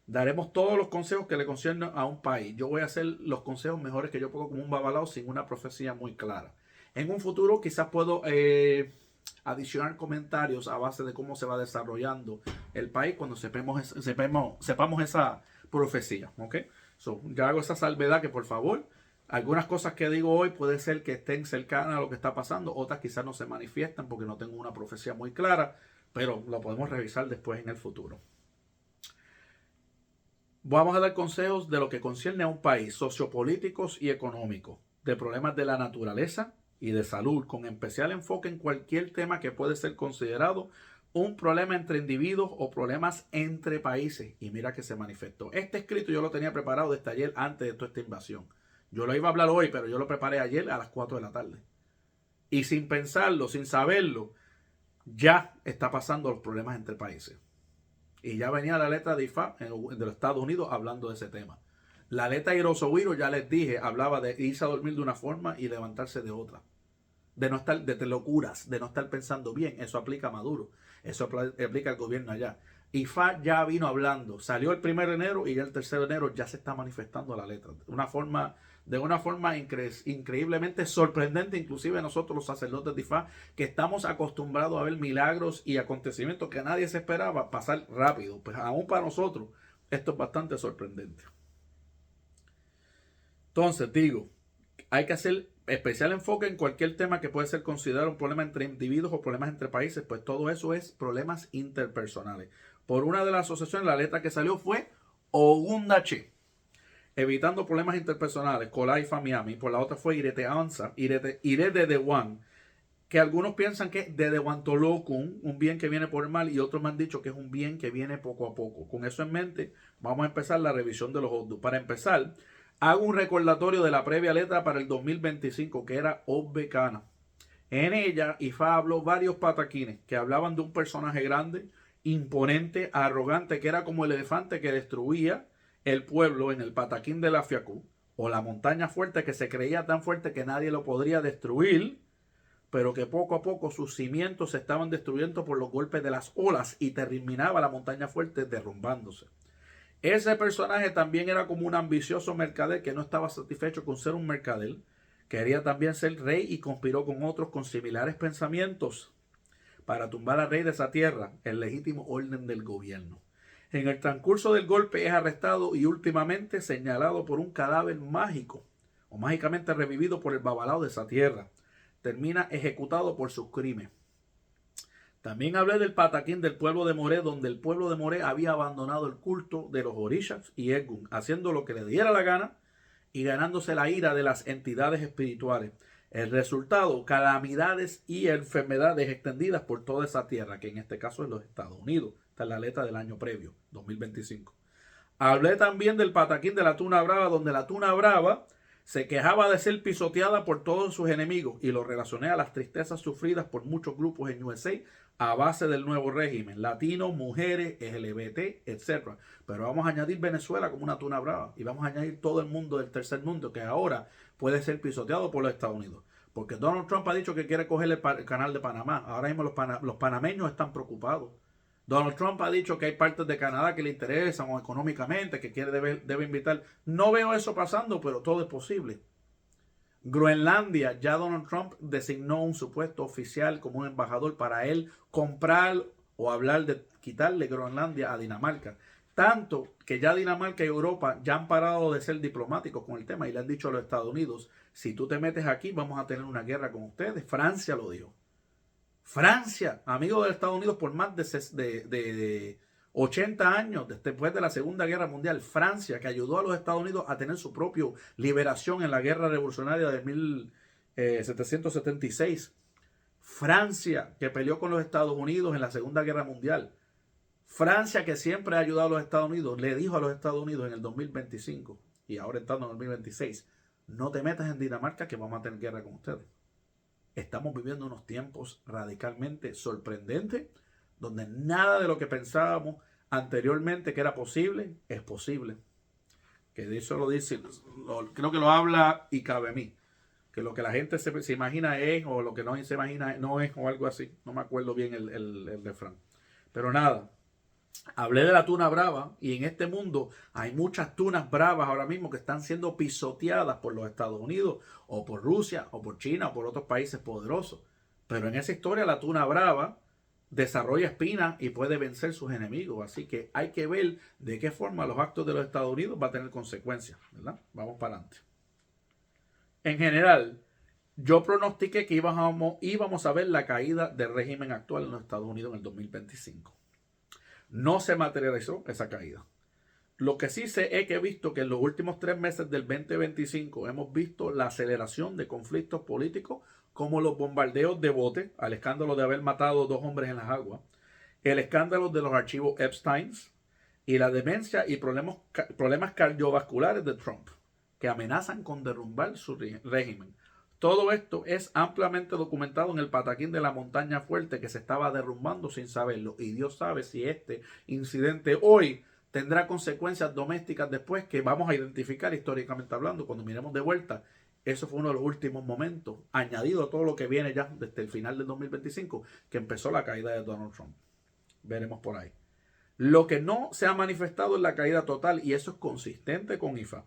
daremos todos los consejos que le conciernen a un país. Yo voy a hacer los consejos mejores que yo puedo como un babalao sin una profecía muy clara. En un futuro quizás puedo adicionar comentarios a base de cómo se va desarrollando el país cuando sepamos esa profecía. ¿Okay? Ya hago esa salvedad que por favor, algunas cosas que digo hoy puede ser que estén cercanas a lo que está pasando, otras quizás no se manifiestan porque no tengo una profecía muy clara, pero lo podemos revisar después en el futuro. Vamos a dar consejos de lo que concierne a un país, sociopolíticos y económicos, de problemas de la naturaleza y de salud, con especial enfoque en cualquier tema que puede ser considerado un problema entre individuos o problemas entre países. Y mira que se manifestó. Este escrito yo lo tenía preparado desde ayer antes de toda esta invasión. Yo lo iba a hablar hoy, pero yo lo preparé ayer a las 4 de la tarde. Y sin pensarlo, sin saberlo, ya está pasando los problemas entre países. Y ya venía la letra de IFA de los Estados Unidos hablando de ese tema. La letra de Hirosowiro, ya les dije, hablaba de irse a dormir de una forma y levantarse de otra. De no estar, de locuras, de no estar pensando bien. Eso aplica a Maduro. Eso aplica al gobierno allá. IFA ya vino hablando. Salió el 1 de enero y ya el 3 de enero ya se está manifestando la letra. De una forma increíblemente sorprendente, inclusive nosotros los sacerdotes de IFA, que estamos acostumbrados a ver milagros y acontecimientos que nadie se esperaba pasar rápido. Pues aún para nosotros esto es bastante sorprendente. Entonces digo, hay que hacer especial enfoque en cualquier tema que puede ser considerado un problema entre individuos o problemas entre países, pues todo eso es problemas interpersonales. Por una de las asociaciones, la letra que salió fue Ogundache, evitando problemas interpersonales, COLA IFA Miami. Por la otra fue Irete Ansa, Irete de Dewan, que algunos piensan que es de Dewantolokun, un bien que viene por el mal, y otros me han dicho que es un bien que viene poco a poco. Con eso en mente, vamos a empezar la revisión de los Oddu. Para empezar, hago un recordatorio de la previa letra para el 2025, que era Obekana. En ella, IFA habló varios pataquines que hablaban de un personaje grande, imponente, arrogante, que era como el elefante que destruía el pueblo en el pataquín de la Fiacú, o la montaña fuerte que se creía tan fuerte que nadie lo podría destruir, pero que poco a poco sus cimientos se estaban destruyendo por los golpes de las olas y terminaba la montaña fuerte derrumbándose. Ese personaje también era como un ambicioso mercader que no estaba satisfecho con ser un mercader. Quería también ser rey y conspiró con otros con similares pensamientos para tumbar al rey de esa tierra, el legítimo orden del gobierno. En el transcurso del golpe es arrestado y últimamente señalado por un cadáver mágico o mágicamente revivido por el babalao de esa tierra. Termina ejecutado por sus crímenes. También hablé del pataquín del pueblo de Moré, donde el pueblo de Moré había abandonado el culto de los orishas y Egun, haciendo lo que le diera la gana y ganándose la ira de las entidades espirituales. El resultado, calamidades y enfermedades extendidas por toda esa tierra, que en este caso es los Estados Unidos. Esta es la letra del año previo, 2025. Hablé también del pataquín de la tuna brava, donde la tuna brava se quejaba de ser pisoteada por todos sus enemigos y lo relacioné a las tristezas sufridas por muchos grupos en USA a base del nuevo régimen, latinos, mujeres, LGBT, etc. Pero vamos a añadir Venezuela como una tuna brava y vamos a añadir todo el mundo del tercer mundo que ahora puede ser pisoteado por los Estados Unidos. Porque Donald Trump ha dicho que quiere coger el canal de Panamá. Ahora mismo los panameños están preocupados. Donald Trump ha dicho que hay partes de Canadá que le interesan o económicamente, que debe invitar. No veo eso pasando, pero todo es posible. Groenlandia, ya Donald Trump designó un supuesto oficial como un embajador para él comprar o hablar de quitarle Groenlandia a Dinamarca. Tanto que ya Dinamarca y Europa ya han parado de ser diplomáticos con el tema y le han dicho a los Estados Unidos, si tú te metes aquí vamos a tener una guerra con ustedes. Francia lo dijo. Francia, amigo de Estados Unidos por más de 80 años después de la Segunda Guerra Mundial. Francia, que ayudó a los Estados Unidos a tener su propia liberación en la Guerra Revolucionaria de 1776. Francia, que peleó con los Estados Unidos en la Segunda Guerra Mundial. Francia, que siempre ha ayudado a los Estados Unidos, le dijo a los Estados Unidos en el 2025 y ahora estando en el 2026, no te metas en Dinamarca que vamos a tener guerra con ustedes. Estamos viviendo unos tiempos radicalmente sorprendentes, donde nada de lo que pensábamos anteriormente que era posible, es posible. Que eso lo dice, creo que lo habla y cabe a mí. Que lo que la gente se imagina es, o lo que no se imagina no es, o algo así. No me acuerdo bien el refrán. Pero nada, hablé de la tuna brava y en este mundo hay muchas tunas bravas ahora mismo que están siendo pisoteadas por los Estados Unidos o por Rusia o por China o por otros países poderosos. Pero en esa historia la tuna brava desarrolla espinas y puede vencer sus enemigos. Así que hay que ver de qué forma los actos de los Estados Unidos van a tener consecuencias, ¿verdad? Vamos para adelante. En general, yo pronostiqué que íbamos a ver la caída del régimen actual en los Estados Unidos en el 2025. No se materializó esa caída. Lo que sí sé es que he visto que en los últimos 3 meses del 2025 hemos visto la aceleración de conflictos políticos como los bombardeos de botes al escándalo de haber matado 2 hombres en las aguas, el escándalo de los archivos Epstein y la demencia y problemas cardiovasculares de Trump que amenazan con derrumbar su régimen. Todo esto es ampliamente documentado en el pataquín de la montaña fuerte que se estaba derrumbando sin saberlo. Y Dios sabe si este incidente hoy tendrá consecuencias domésticas después que vamos a identificar históricamente hablando. Cuando miremos de vuelta, eso fue uno de los últimos momentos, añadido a todo lo que viene ya desde el final del 2025, que empezó la caída de Donald Trump. Veremos por ahí. Lo que no se ha manifestado es la caída total y eso es consistente con IFA.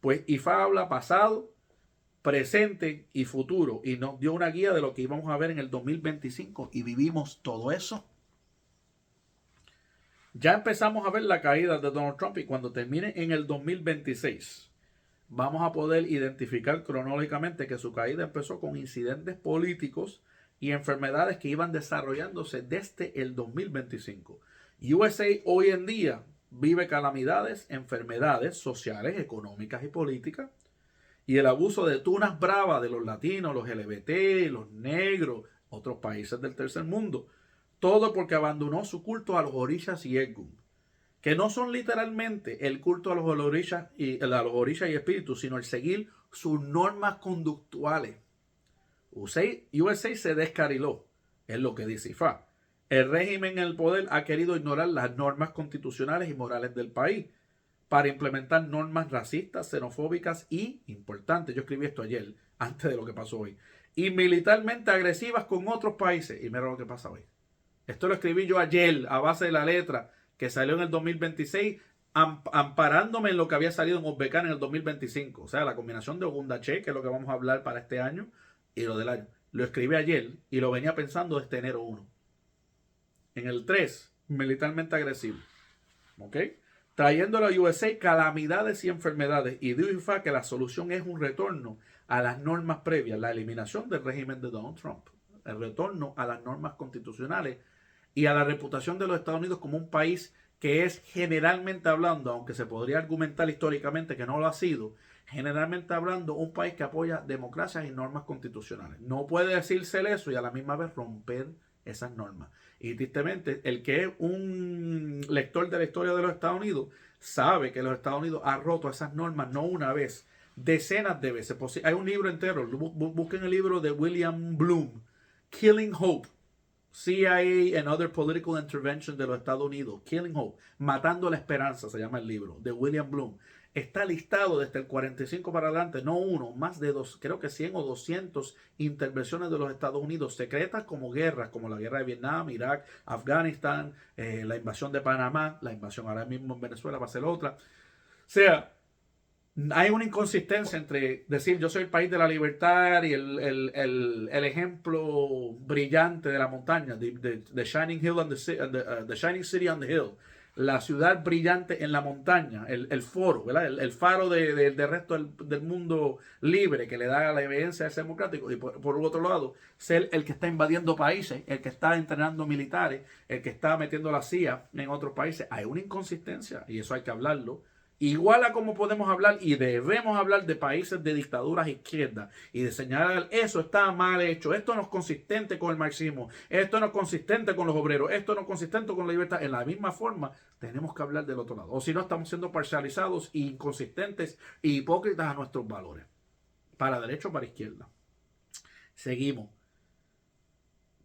Pues IFA habla pasado, presente y futuro y nos dio una guía de lo que íbamos a ver en el 2025 y vivimos todo eso. Ya empezamos a ver la caída de Donald Trump y cuando termine en el 2026 vamos a poder identificar cronológicamente que su caída empezó con incidentes políticos y enfermedades que iban desarrollándose desde el 2025. USA hoy en día vive calamidades, enfermedades sociales, económicas y políticas y el abuso de tunas bravas de los latinos, los LGBT, los negros, otros países del tercer mundo. Todo porque abandonó su culto a los orishas y Egun, que no son literalmente el culto a los orishas y espíritus, sino el seguir sus normas conductuales. USA se descarriló, es lo que dice IFA. El régimen en el poder ha querido ignorar las normas constitucionales y morales del país para implementar normas racistas, xenofóbicas y, importante, yo escribí esto ayer, antes de lo que pasó hoy, y militarmente agresivas con otros países. Y mira lo que pasa hoy. Esto lo escribí yo ayer a base de la letra que salió en el 2026, amparándome en lo que había salido en Uzbekistán en el 2025. O sea, la combinación de Ogundache, que es lo que vamos a hablar para este año, y lo del año. Lo escribí ayer y lo venía pensando desde enero 1. En el 3, militarmente agresivo. ¿Ok? Trayéndolo a USA calamidades y enfermedades. Y dijo IFA que la solución es un retorno a las normas previas, la eliminación del régimen de Donald Trump, el retorno a las normas constitucionales y a la reputación de los Estados Unidos como un país que es generalmente hablando, aunque se podría argumentar históricamente que no lo ha sido, generalmente hablando un país que apoya democracias y normas constitucionales. No puede decirse eso y a la misma vez romper esas normas. Y tristemente, el que es un lector de la historia de los Estados Unidos sabe que los Estados Unidos han roto esas normas no una vez, decenas de veces. Hay un libro entero, busquen el libro de William Bloom, Killing Hope. CIA and Other Political Interventions de los Estados Unidos, Killing Hope, Matando la Esperanza, se llama el libro, de William Bloom. Está listado desde el 45 para adelante, no uno, más de dos, creo que 100 o 200 intervenciones de los Estados Unidos, secretas como guerras, como la guerra de Vietnam, Irak, Afganistán, la invasión de Panamá, la invasión ahora mismo en Venezuela va a ser otra. O sea, hay una inconsistencia entre decir yo soy el país de la libertad y el ejemplo brillante de la montaña, the Shining Hill and the Shining City on the Hill, la ciudad brillante en la montaña, el foro, ¿verdad? El faro del resto del mundo libre que le da la evidencia a ese democrático. Y por otro lado, ser el que está invadiendo países, el que está entrenando militares, el que está metiendo la CIA en otros países. Hay una inconsistencia y eso hay que hablarlo. Igual a como podemos hablar y debemos hablar de países de dictaduras izquierdas y de señalar eso está mal hecho, esto no es consistente con el marxismo, esto no es consistente con los obreros, esto no es consistente con la libertad. En la misma forma tenemos que hablar del otro lado, o si no estamos siendo parcializados, inconsistentes e hipócritas a nuestros valores, para derecha o para izquierda. Seguimos.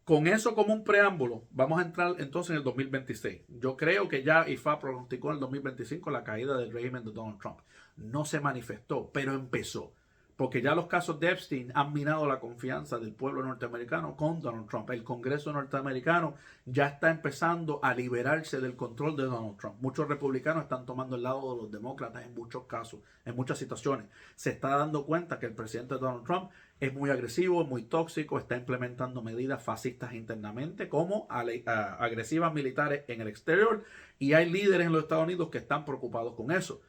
Con eso como un preámbulo, vamos a entrar entonces en el 2026. Yo creo que ya IFA pronosticó en el 2025 la caída del régimen de Donald Trump. No se manifestó, pero empezó. Porque ya los casos de Epstein han minado la confianza del pueblo norteamericano con Donald Trump. El Congreso norteamericano ya está empezando a liberarse del control de Donald Trump. Muchos republicanos están tomando el lado de los demócratas en muchos casos, en muchas situaciones. Se está dando cuenta que el presidente Donald Trump es muy agresivo, muy tóxico, está implementando medidas fascistas internamente, como agresivas militares en el exterior, y hay líderes en los Estados Unidos que están preocupados con eso.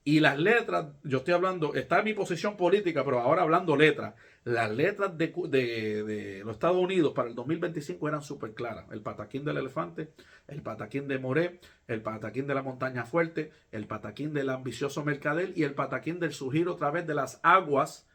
Y las letras, yo estoy hablando, está en mi posición política, pero ahora hablando letras, las letras de los Estados Unidos para el 2025 eran súper claras. El pataquín del elefante, el pataquín de Moré, el pataquín de la montaña fuerte, el pataquín del ambicioso mercader y el pataquín del surgir otra vez de las aguas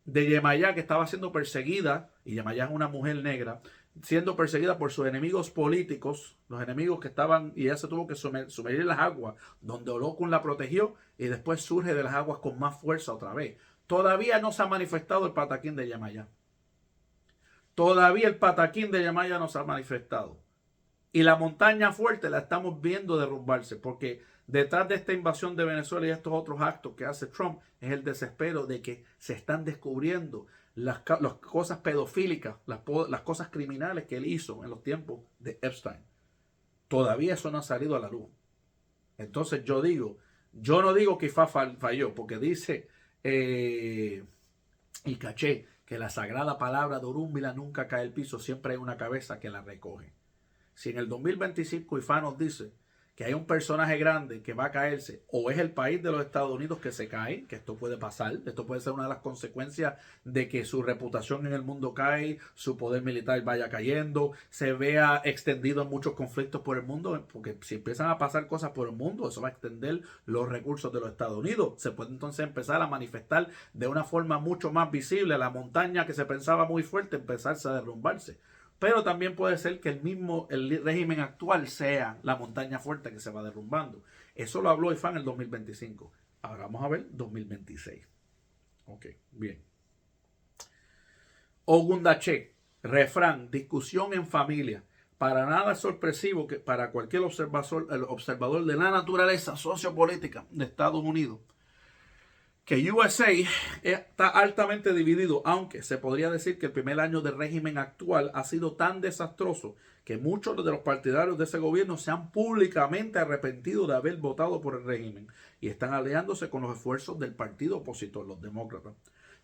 de Yemayá, que estaba siendo perseguida, y Yemayá es una mujer negra, siendo perseguida por sus enemigos políticos, los enemigos que estaban, y ella se tuvo que sumergir en las aguas, donde Olokun la protegió, y después surge de las aguas con más fuerza otra vez. Todavía no se ha manifestado el pataquín de Yemayá. Todavía el pataquín de Yemayá no se ha manifestado. Y la montaña fuerte la estamos viendo derrumbarse, porque detrás de esta invasión de Venezuela y estos otros actos que hace Trump es el desespero de que se están descubriendo las cosas pedofílicas, las cosas criminales que él hizo en los tiempos de Epstein. Todavía eso no ha salido a la luz. Entonces yo no digo que IFA falló, porque dice y caché que la sagrada palabra de Orúmbila nunca cae al piso, siempre hay una cabeza que la recoge. Si en el 2025 IFA nos dice que hay un personaje grande que va a caerse, o es el país de los Estados Unidos que se cae, que esto puede pasar, esto puede ser una de las consecuencias de que su reputación en el mundo cae, su poder militar vaya cayendo, se vea extendido en muchos conflictos por el mundo, porque si empiezan a pasar cosas por el mundo, eso va a extender los recursos de los Estados Unidos. Se puede entonces empezar a manifestar de una forma mucho más visible la montaña que se pensaba muy fuerte, empezarse a derrumbarse. Pero también puede ser que el régimen actual sea la montaña fuerte que se va derrumbando. Eso lo habló IFA en el 2025. Ahora vamos a ver 2026. Ok, bien. Ogundache, refrán, discusión en familia. Para nada es sorpresivo que para cualquier observador de la naturaleza sociopolítica de Estados Unidos, que USA está altamente dividido, aunque se podría decir que el primer año del régimen actual ha sido tan desastroso que muchos de los partidarios de ese gobierno se han públicamente arrepentido de haber votado por el régimen y están aliándose con los esfuerzos del partido opositor, los demócratas.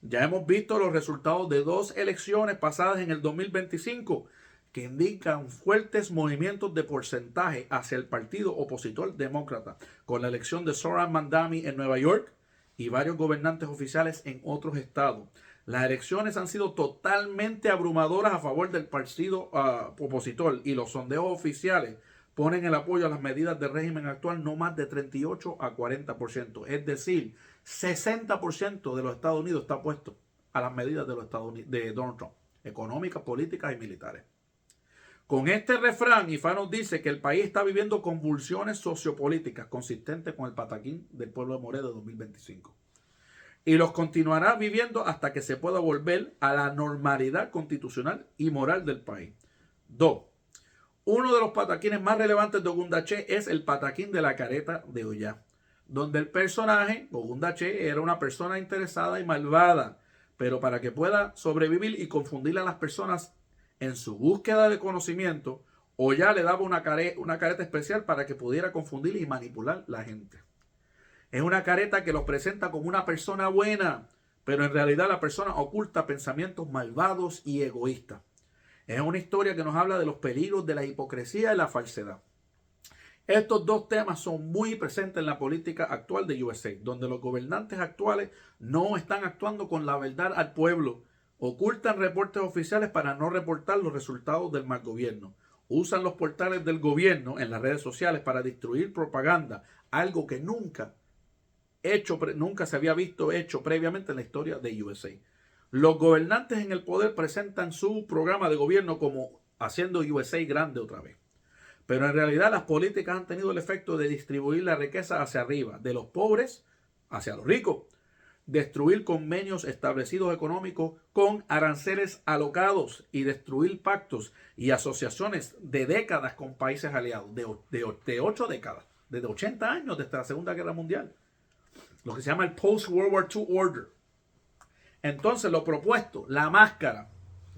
Ya hemos visto los resultados de 2 elecciones pasadas en el 2025 que indican fuertes movimientos de porcentaje hacia el partido opositor demócrata, con la elección de Zohran Mamdani en Nueva York y varios gobernantes oficiales en otros estados. Las elecciones han sido totalmente abrumadoras a favor del partido opositor y los sondeos oficiales ponen el apoyo a las medidas del régimen actual no más de 38 a 40%. Es decir, 60% de los Estados Unidos está puesto a las medidas de Donald Trump, económicas, políticas y militares. Con este refrán, IFA nos dice que el país está viviendo convulsiones sociopolíticas consistentes con el pataquín del pueblo de Moré de 2025. Y los continuará viviendo hasta que se pueda volver a la normalidad constitucional y moral del país. 2. Uno de los pataquines más relevantes de Ogundache es el pataquín de la careta de Ollá, donde el personaje, Ogundache, era una persona interesada y malvada, pero para que pueda sobrevivir y confundir a las personas en su búsqueda de conocimiento, Ollá le daba una careta especial para que pudiera confundir y manipular a la gente. Es una careta que los presenta como una persona buena, pero en realidad la persona oculta pensamientos malvados y egoístas. Es una historia que nos habla de los peligros de la hipocresía y la falsedad. Estos dos temas son muy presentes en la política actual de USA, donde los gobernantes actuales no están actuando con la verdad al pueblo, ocultan reportes oficiales para no reportar los resultados del mal gobierno, usan los portales del gobierno en las redes sociales para distribuir propaganda, algo que nunca se había visto hecho previamente en la historia de USA. Los gobernantes en el poder presentan su programa de gobierno como haciendo USA grande otra vez. Pero en realidad las políticas han tenido el efecto de distribuir la riqueza hacia arriba, de los pobres hacia los ricos. Destruir convenios establecidos económicos con aranceles alocados y destruir pactos y asociaciones de décadas con países aliados, de 8 décadas, desde 80 años desde la Segunda Guerra Mundial. Lo que se llama el Post-World War II Order. Entonces lo propuesto, la máscara,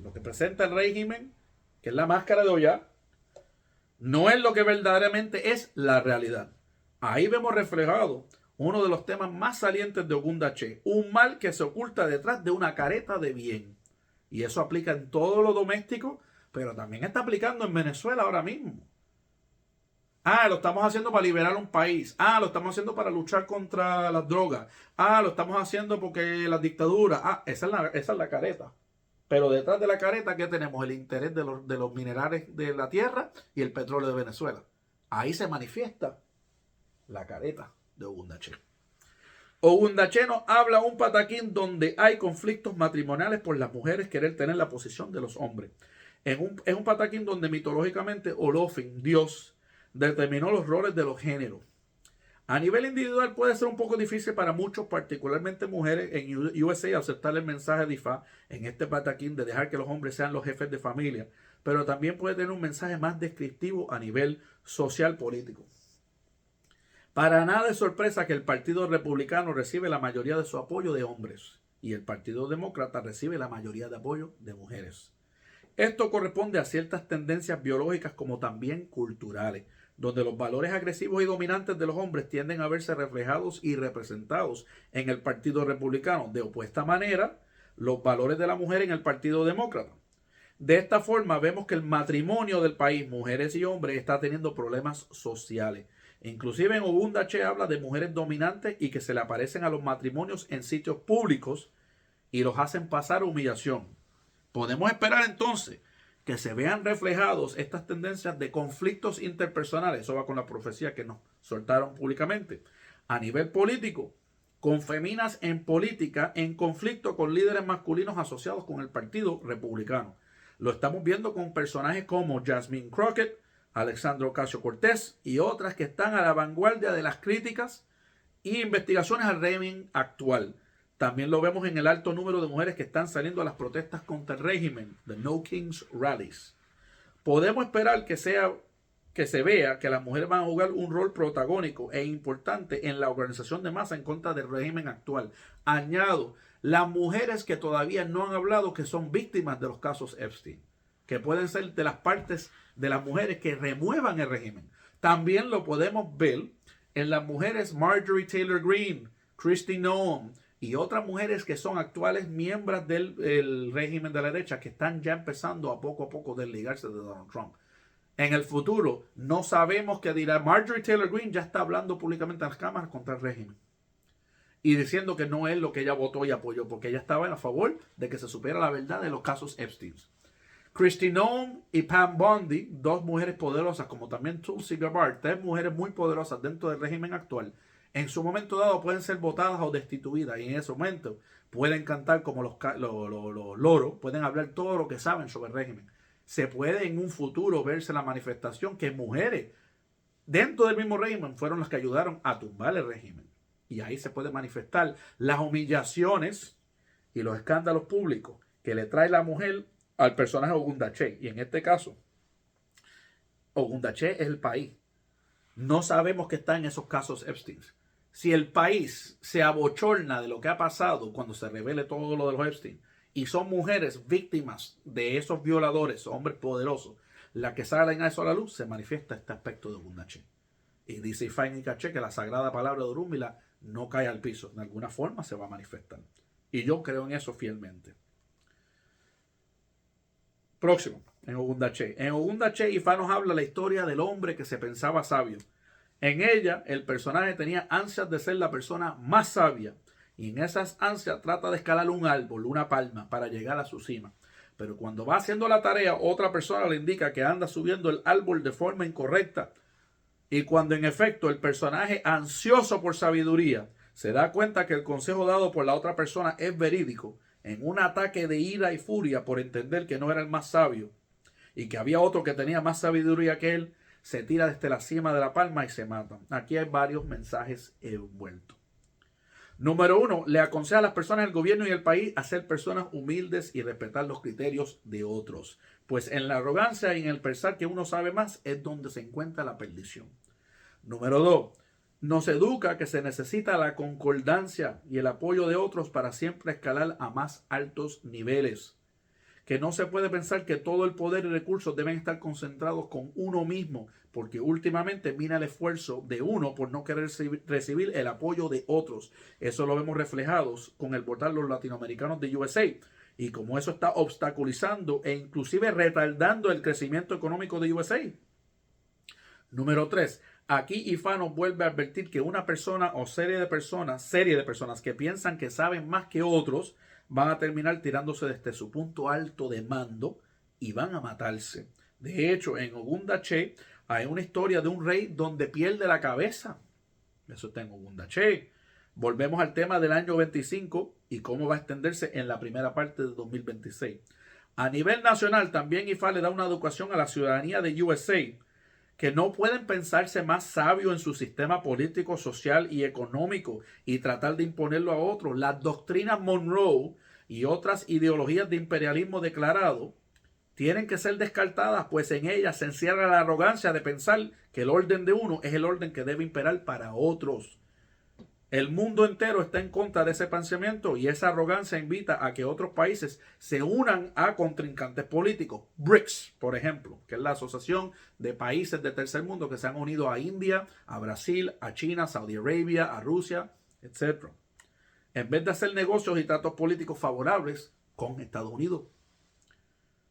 lo que presenta el régimen, que es la máscara de Ollá, no es lo que verdaderamente es la realidad. Ahí vemos reflejado uno de los temas más salientes de Ogundache, un mal que se oculta detrás de una careta de bien. Y eso aplica en todo lo doméstico, pero también está aplicando en Venezuela ahora mismo. Lo estamos haciendo para liberar un país. Lo estamos haciendo para luchar contra las drogas. Lo estamos haciendo porque la dictadura. Esa es la careta. Pero detrás de la careta, ¿qué tenemos? El interés de los minerales de la tierra y el petróleo de Venezuela. Ahí se manifiesta la careta de Ogundache. Ogundache nos habla un pataquín donde hay conflictos matrimoniales por las mujeres querer tener la posición de los hombres. Es un pataquín donde mitológicamente Olofin, Dios, determinó los roles de los géneros. A nivel individual puede ser un poco difícil para muchos, particularmente mujeres en USA, aceptar el mensaje de Ifá en este pataquín de dejar que los hombres sean los jefes de familia, pero también puede tener un mensaje más descriptivo a nivel social político. Para nada es sorpresa que el Partido Republicano recibe la mayoría de su apoyo de hombres y el Partido Demócrata recibe la mayoría de apoyo de mujeres. Esto corresponde a ciertas tendencias biológicas como también culturales, donde los valores agresivos y dominantes de los hombres tienden a verse reflejados y representados en el Partido Republicano. De opuesta manera, los valores de la mujer en el Partido Demócrata. De esta forma vemos que el matrimonio del país, mujeres y hombres, está teniendo problemas sociales. Inclusive en Ogundache habla de mujeres dominantes y que se le aparecen a los matrimonios en sitios públicos y los hacen pasar humillación. Podemos esperar entonces que se vean reflejados estas tendencias de conflictos interpersonales. Eso va con la profecía que nos soltaron públicamente. A nivel político, con feminas en política en conflicto con líderes masculinos asociados con el Partido Republicano. Lo estamos viendo con personajes como Jasmine Crockett, Alexandra Ocasio-Cortez y otras que están a la vanguardia de las críticas e investigaciones al régimen actual. También lo vemos en el alto número de mujeres que están saliendo a las protestas contra el régimen, the No Kings Rallies. Podemos esperar que se vea que las mujeres van a jugar un rol protagónico e importante en la organización de masa en contra del régimen actual. Añado, las mujeres que todavía no han hablado que son víctimas de los casos Epstein, que pueden ser de las partes de las mujeres que remuevan el régimen. También lo podemos ver en las mujeres Marjorie Taylor Greene, Kristi Noem y otras mujeres que son actuales miembros del régimen de la derecha que están ya empezando a poco desligarse de Donald Trump. En el futuro no sabemos qué dirá. Marjorie Taylor Greene ya está hablando públicamente en las cámaras contra el régimen y diciendo que no es lo que ella votó y apoyó, porque ella estaba a favor de que se supiera la verdad de los casos Epstein. Kristi Noem y Pam Bondi, dos mujeres poderosas, como también Tulsi Gabbard, tres mujeres muy poderosas dentro del régimen actual, en su momento dado pueden ser votadas o destituidas, y en ese momento pueden cantar como los loros, pueden hablar todo lo que saben sobre el régimen. Se puede en un futuro verse la manifestación que mujeres dentro del mismo régimen fueron las que ayudaron a tumbar el régimen. Y ahí se puede manifestar las humillaciones y los escándalos públicos que le trae la mujer al personaje Ogundache. Y en este caso, Ogundache es el país. No sabemos qué está en esos casos Epstein. Si el país se abochorna de lo que ha pasado cuando se revele todo lo de los Epstein y son mujeres víctimas de esos violadores, hombres poderosos, las que salen a eso a la luz, se manifiesta este aspecto de Ogundache. Y dice Ifeanyi Caché que la sagrada palabra de Orunmila no cae al piso. De alguna forma se va a manifestar. Y yo creo en eso fielmente. Próximo, en Ogundache. En Ogundache, Ifá nos habla la historia del hombre que se pensaba sabio. En ella, el personaje tenía ansias de ser la persona más sabia. Y en esas ansias trata de escalar un árbol, una palma, para llegar a su cima. Pero cuando va haciendo la tarea, otra persona le indica que anda subiendo el árbol de forma incorrecta. Y cuando en efecto el personaje ansioso por sabiduría se da cuenta que el consejo dado por la otra persona es verídico, en un ataque de ira y furia por entender que no era el más sabio y que había otro que tenía más sabiduría que él, se tira desde la cima de la palma y se mata. Aquí hay varios mensajes envueltos. Número 1, le aconseja a las personas del gobierno y el país a ser personas humildes y respetar los criterios de otros. Pues en la arrogancia y en el pensar que uno sabe más es donde se encuentra la perdición. Número 2, nos educa que se necesita la concordancia y el apoyo de otros para siempre escalar a más altos niveles. Que no se puede pensar que todo el poder y recursos deben estar concentrados con uno mismo, porque últimamente mina el esfuerzo de uno por no querer recibir el apoyo de otros. Eso lo vemos reflejados con el portal Los Latinoamericanos de USA. Y como eso está obstaculizando e inclusive retardando el crecimiento económico de USA. Número 3. Aquí Ifá nos vuelve a advertir que una persona o serie de personas que piensan que saben más que otros van a terminar tirándose desde su punto alto de mando y van a matarse. De hecho, en Ogundache hay una historia de un rey donde pierde la cabeza. Eso está en Ogundache. Volvemos al tema del año 25 y cómo va a extenderse en la primera parte de 2026. A nivel nacional, también Ifá le da una educación a la ciudadanía de USA que no pueden pensarse más sabios en su sistema político, social y económico y tratar de imponerlo a otros. Las doctrinas Monroe y otras ideologías de imperialismo declarado tienen que ser descartadas, pues en ellas se encierra la arrogancia de pensar que el orden de uno es el orden que debe imperar para otros. El mundo entero está en contra de ese pensamiento y esa arrogancia invita a que otros países se unan a contrincantes políticos. BRICS, por ejemplo, que es la asociación de países del tercer mundo que se han unido a India, a Brasil, a China, Saudi Arabia, a Rusia, etc. En vez de hacer negocios y tratos políticos favorables con Estados Unidos.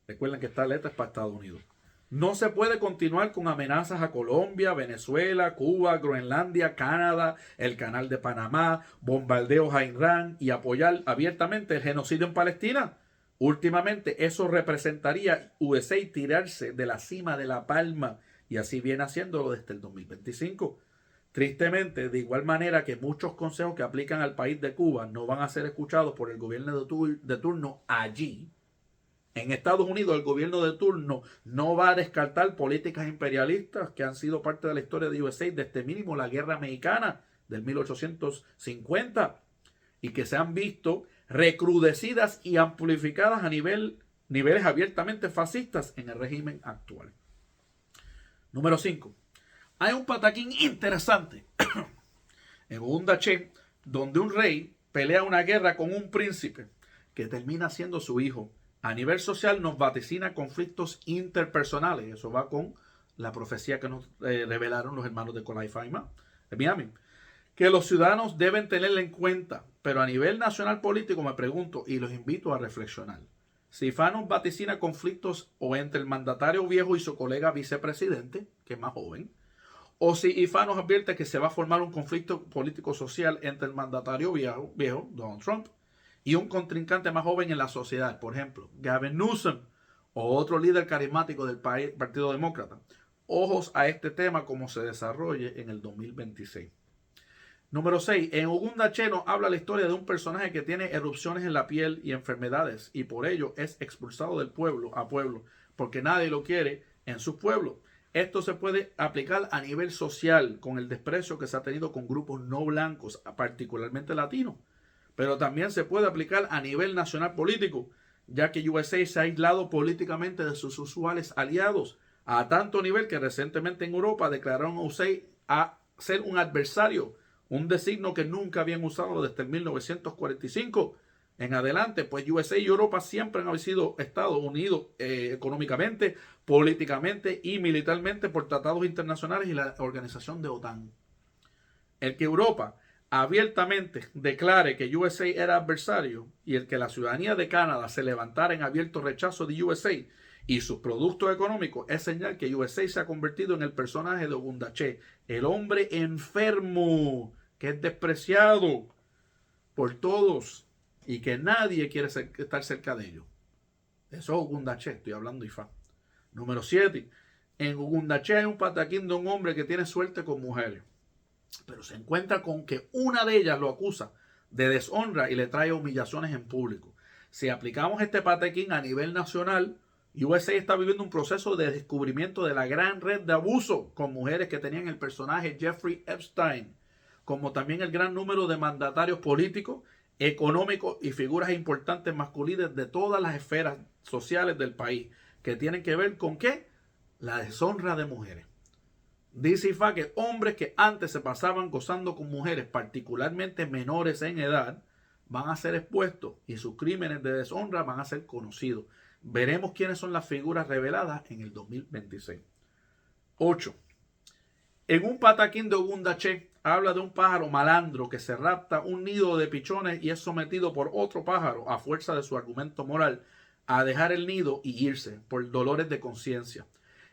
Recuerden que esta letra es para Estados Unidos. No se puede continuar con amenazas a Colombia, Venezuela, Cuba, Groenlandia, Canadá, el Canal de Panamá, bombardeos a Irán y apoyar abiertamente el genocidio en Palestina. Últimamente eso representaría USA tirarse de la cima de la palma y así viene haciéndolo desde el 2025. Tristemente, de igual manera que muchos consejos que aplican al país de Cuba no van a ser escuchados por el gobierno de turno allí. En Estados Unidos el gobierno de turno no va a descartar políticas imperialistas que han sido parte de la historia de USA desde mínimo la guerra mexicana del 1850 y que se han visto recrudecidas y amplificadas a niveles abiertamente fascistas en el régimen actual. Número 5. Hay un pataquín interesante en Ogundache donde un rey pelea una guerra con un príncipe que termina siendo su hijo. A nivel social nos vaticina conflictos interpersonales. Eso va con la profecía que nos revelaron los hermanos de Kolai Faima, de Miami. Que los ciudadanos deben tenerla en cuenta. Pero a nivel nacional político me pregunto y los invito a reflexionar. Si Ifá nos vaticina conflictos o entre el mandatario viejo y su colega vicepresidente, que es más joven, o si Ifá nos advierte que se va a formar un conflicto político-social entre el mandatario viejo, Donald Trump, y un contrincante más joven en la sociedad, por ejemplo, Gavin Newsom o otro líder carismático del Partido Demócrata. Ojos a este tema como se desarrolle en el 2026. Número 6. En Ogundache nos habla la historia de un personaje que tiene erupciones en la piel y enfermedades y por ello es expulsado del pueblo a pueblo porque nadie lo quiere en su pueblo. Esto se puede aplicar a nivel social con el desprecio que se ha tenido con grupos no blancos, particularmente latinos. Pero también se puede aplicar a nivel nacional político, ya que USA se ha aislado políticamente de sus usuales aliados. a tanto nivel que recientemente en Europa declararon a USA a ser un adversario, un designo que nunca habían usado desde el 1945 en adelante, pues USA y Europa siempre han sido Estados Unidos económicamente, políticamente y militarmente por tratados internacionales y la organización de OTAN. El que Europa abiertamente declare que USA era adversario y el que la ciudadanía de Canadá se levantara en abierto rechazo de USA y sus productos económicos es señal que USA se ha convertido en el personaje de Ogundache, el hombre enfermo que es despreciado por todos y que nadie quiere estar cerca de ellos. Eso es Ogundache, estoy hablando IFA. Número 7. En Ogundache hay un pataquín de un hombre que tiene suerte con mujeres, pero se encuentra con que una de ellas lo acusa de deshonra y le trae humillaciones en público. Si aplicamos este pataquín a nivel nacional, USA está viviendo un proceso de descubrimiento de la gran red de abuso con mujeres que tenían el personaje Jeffrey Epstein, como también el gran número de mandatarios políticos, económicos y figuras importantes masculinas de todas las esferas sociales del país, que tienen que ver con ¿qué? La deshonra de mujeres. Dice IFA que hombres que antes se pasaban gozando con mujeres, particularmente menores en edad, van a ser expuestos y sus crímenes de deshonra van a ser conocidos. Veremos quiénes son las figuras reveladas en el 2026. 8. En un pataquín de Ogundache habla de un pájaro malandro que se rapta un nido de pichones y es sometido por otro pájaro a fuerza de su argumento moral a dejar el nido y irse por dolores de conciencia.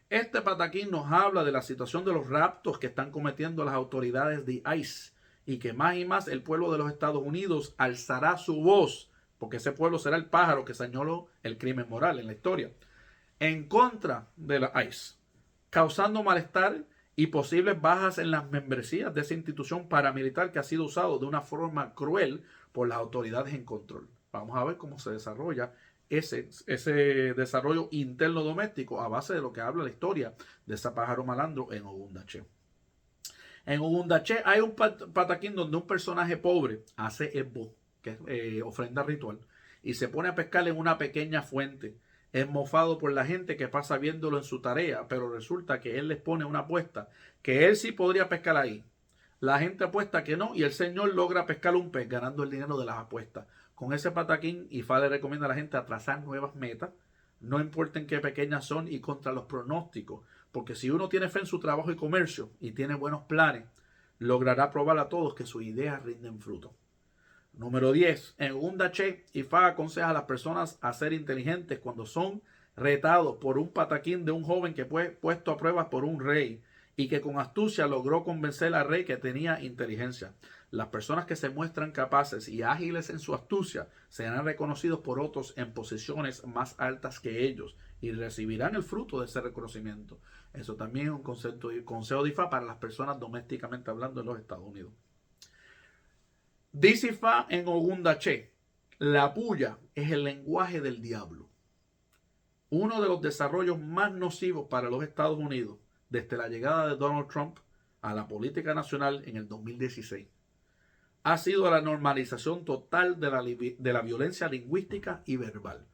Este pataquín nos habla de la situación de los raptos que están cometiendo las autoridades de ICE y que más y más el pueblo de los Estados Unidos alzará su voz, porque ese pueblo será el pájaro que señaló el crimen moral en la historia, en contra de la ICE, causando malestar y posibles bajas en las membresías de esa institución paramilitar que ha sido usado de una forma cruel por las autoridades en control. Vamos a ver cómo se desarrolla ese desarrollo interno doméstico a base de lo que habla la historia de ese pájaro malandro en Ogundache. En Ogundache hay un pataquín donde un personaje pobre hace esbo, que es ofrenda ritual, y se pone a pescar en una pequeña fuente. Es mofado por la gente que pasa viéndolo en su tarea, pero resulta que él les pone una apuesta que él sí podría pescar ahí. La gente apuesta que no y el señor logra pescar un pez ganando el dinero de las apuestas. Con ese pataquín, IFA le recomienda a la gente a trazar nuevas metas, no importen qué pequeñas son y contra los pronósticos, porque si uno tiene fe en su trabajo y comercio y tiene buenos planes, logrará probar a todos que sus ideas rinden fruto. Número 10. En Ogundache, IFA aconseja a las personas a ser inteligentes cuando son retados por un pataquín de un joven que fue puesto a prueba por un rey y que con astucia logró convencer al rey que tenía inteligencia. Las personas que se muestran capaces y ágiles en su astucia serán reconocidos por otros en posiciones más altas que ellos y recibirán el fruto de ese reconocimiento. Eso también es un consejo de IFA para las personas domésticamente hablando en los Estados Unidos. Dice IFA en Ogundache, la puya es el lenguaje del diablo. Uno de los desarrollos más nocivos para los Estados Unidos desde la llegada de Donald Trump a la política nacional en el 2016 ha sido la normalización total de la violencia lingüística y verbal.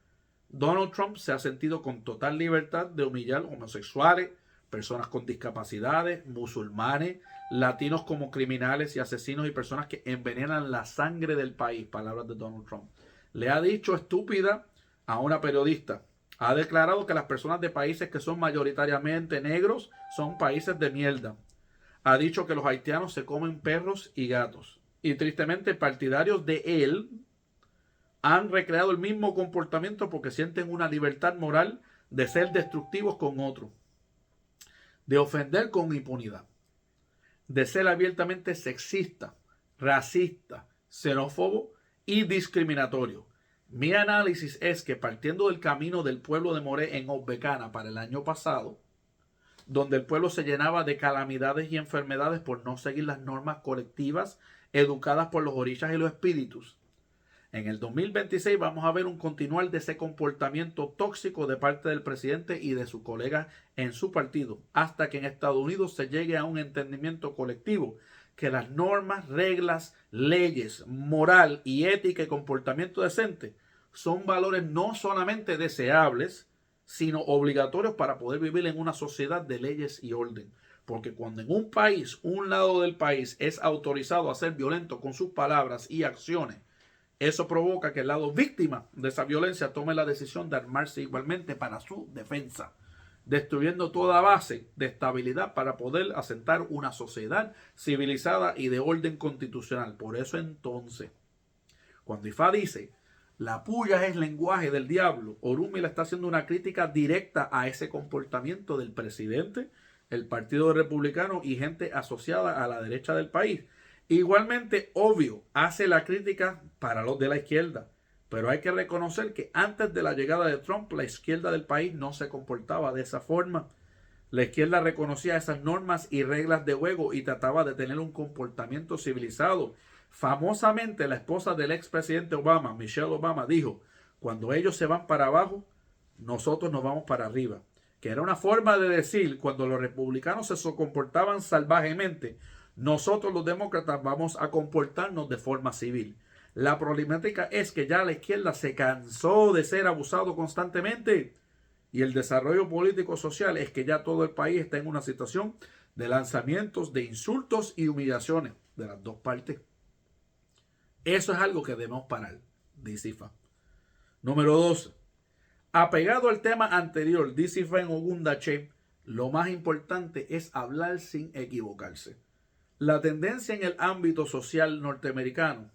Donald Trump se ha sentido con total libertad de humillar homosexuales, personas con discapacidades, musulmanes, latinos como criminales y asesinos y personas que envenenan la sangre del país, palabras de Donald Trump. Le ha dicho estúpida a una periodista. Ha declarado que las personas de países que son mayoritariamente negros son países de mierda. Ha dicho que los haitianos se comen perros y gatos. Y tristemente partidarios de él han recreado el mismo comportamiento porque sienten una libertad moral de ser destructivos con otros, de ofender con impunidad, de ser abiertamente sexista, racista, xenófobo y discriminatorio. Mi análisis es que partiendo del camino del pueblo de Moré en Obecana para el año pasado, donde el pueblo se llenaba de calamidades y enfermedades por no seguir las normas colectivas educadas por los orishas y los espíritus, en el 2026 vamos a ver un continuar de ese comportamiento tóxico de parte del presidente y de sus colegas en su partido, hasta que en Estados Unidos se llegue a un entendimiento colectivo que las normas, reglas, leyes, moral y ética y comportamiento decente son valores no solamente deseables, sino obligatorios para poder vivir en una sociedad de leyes y orden. Porque cuando en un país, un lado del país es autorizado a ser violento con sus palabras y acciones, eso provoca que el lado víctima de esa violencia tome la decisión de armarse igualmente para su defensa, destruyendo toda base de estabilidad para poder asentar una sociedad civilizada y de orden constitucional. Por eso entonces, cuando IFA dice, la puya es lenguaje del diablo, Orunmila está haciendo una crítica directa a ese comportamiento del presidente, el Partido Republicano y gente asociada a la derecha del país. Igualmente, obvio, hace la crítica para los de la izquierda, pero hay que reconocer que antes de la llegada de Trump, la izquierda del país no se comportaba de esa forma. La izquierda reconocía esas normas y reglas de juego y trataba de tener un comportamiento civilizado. Famosamente, la esposa del expresidente Obama, Michelle Obama, dijo, cuando ellos se van para abajo, nosotros nos vamos para arriba. Que era una forma de decir, cuando los republicanos se comportaban salvajemente, nosotros los demócratas vamos a comportarnos de forma civil. La problemática es que ya la izquierda se cansó de ser abusado constantemente y el desarrollo político social es que ya todo el país está en una situación de lanzamientos de insultos y humillaciones de las dos partes. Eso es algo que debemos parar, dice IFA. Número 2. Apegado al tema anterior, dice IFA en Ogundache, lo más importante es hablar sin equivocarse. La tendencia en el ámbito social norteamericano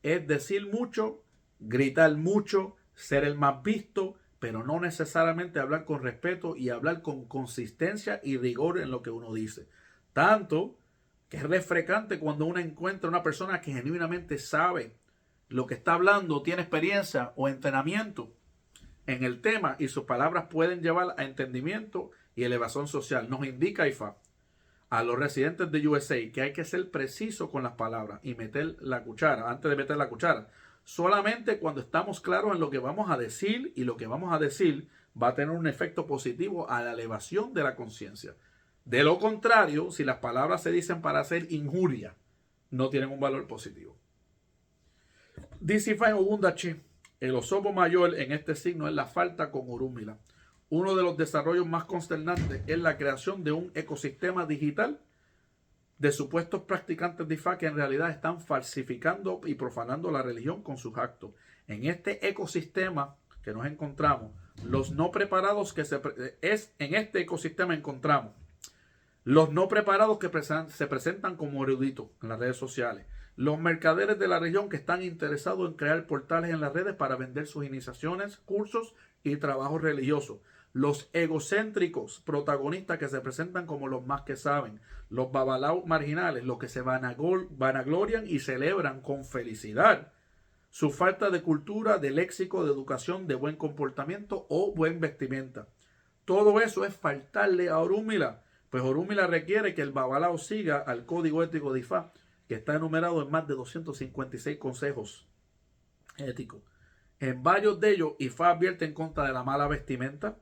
es decir mucho, gritar mucho, ser el más visto, pero no necesariamente hablar con respeto y hablar con consistencia y rigor en lo que uno dice. Tanto que es refrescante cuando uno encuentra una persona que genuinamente sabe lo que está hablando, tiene experiencia o entrenamiento en el tema y sus palabras pueden llevar a entendimiento y elevación social. Nos indica IFA a los residentes de USA que hay que ser preciso con las palabras y meter la cuchara, antes de meter la cuchara. Solamente cuando estamos claros en lo que vamos a decir y lo que vamos a decir va a tener un efecto positivo a la elevación de la conciencia. De lo contrario, si las palabras se dicen para hacer injuria, no tienen un valor positivo. Dice IFA en Ogundache, el osobo mayor en este signo es la falta con Orunmila. Uno de los desarrollos más consternantes es la creación de un ecosistema digital de supuestos practicantes de IFA que en realidad están falsificando y profanando la religión con sus actos. En este ecosistema que nos encontramos, los no preparados en este ecosistema encontramos los no preparados que se presentan como eruditos en las redes sociales, los mercaderes de la región que están interesados en crear portales en las redes para vender sus iniciaciones, cursos y trabajos religiosos, los egocéntricos protagonistas que se presentan como los más que saben, los babalaos marginales, los que se vanaglorian y celebran con felicidad su falta de cultura, de léxico, de educación, de buen comportamiento o buen vestimenta. Todo eso es faltarle a Orunmila, pues Orunmila requiere que el babalao siga al código ético de IFA, que está enumerado en más de 256 consejos éticos. En varios de ellos, IFA advierte en contra de la mala vestimenta,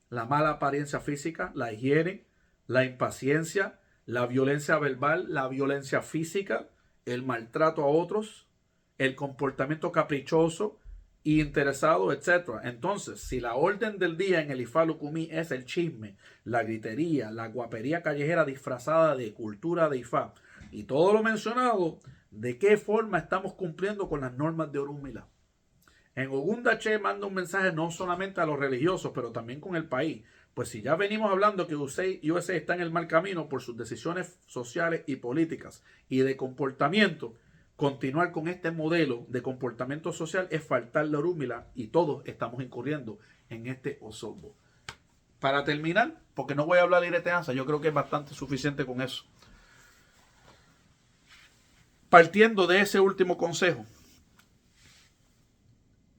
la mala apariencia física, la higiene, la impaciencia, la violencia verbal, la violencia física, el maltrato a otros, el comportamiento caprichoso e interesado, etc. Entonces, si la orden del día en el IFA Lucumí es el chisme, la gritería, la guapería callejera disfrazada de cultura de IFA y todo lo mencionado, ¿de qué forma estamos cumpliendo con las normas de Orunmila? En Ogundache manda un mensaje no solamente a los religiosos, pero también con el país. Pues si ya venimos hablando que USA está en el mal camino por sus decisiones sociales y políticas y de comportamiento, continuar con este modelo de comportamiento social es faltarle a Orunmila y todos estamos incurriendo en este osobo. Para terminar, porque no voy a hablar de ireteanza, yo creo que es bastante suficiente con eso. Partiendo de ese último consejo,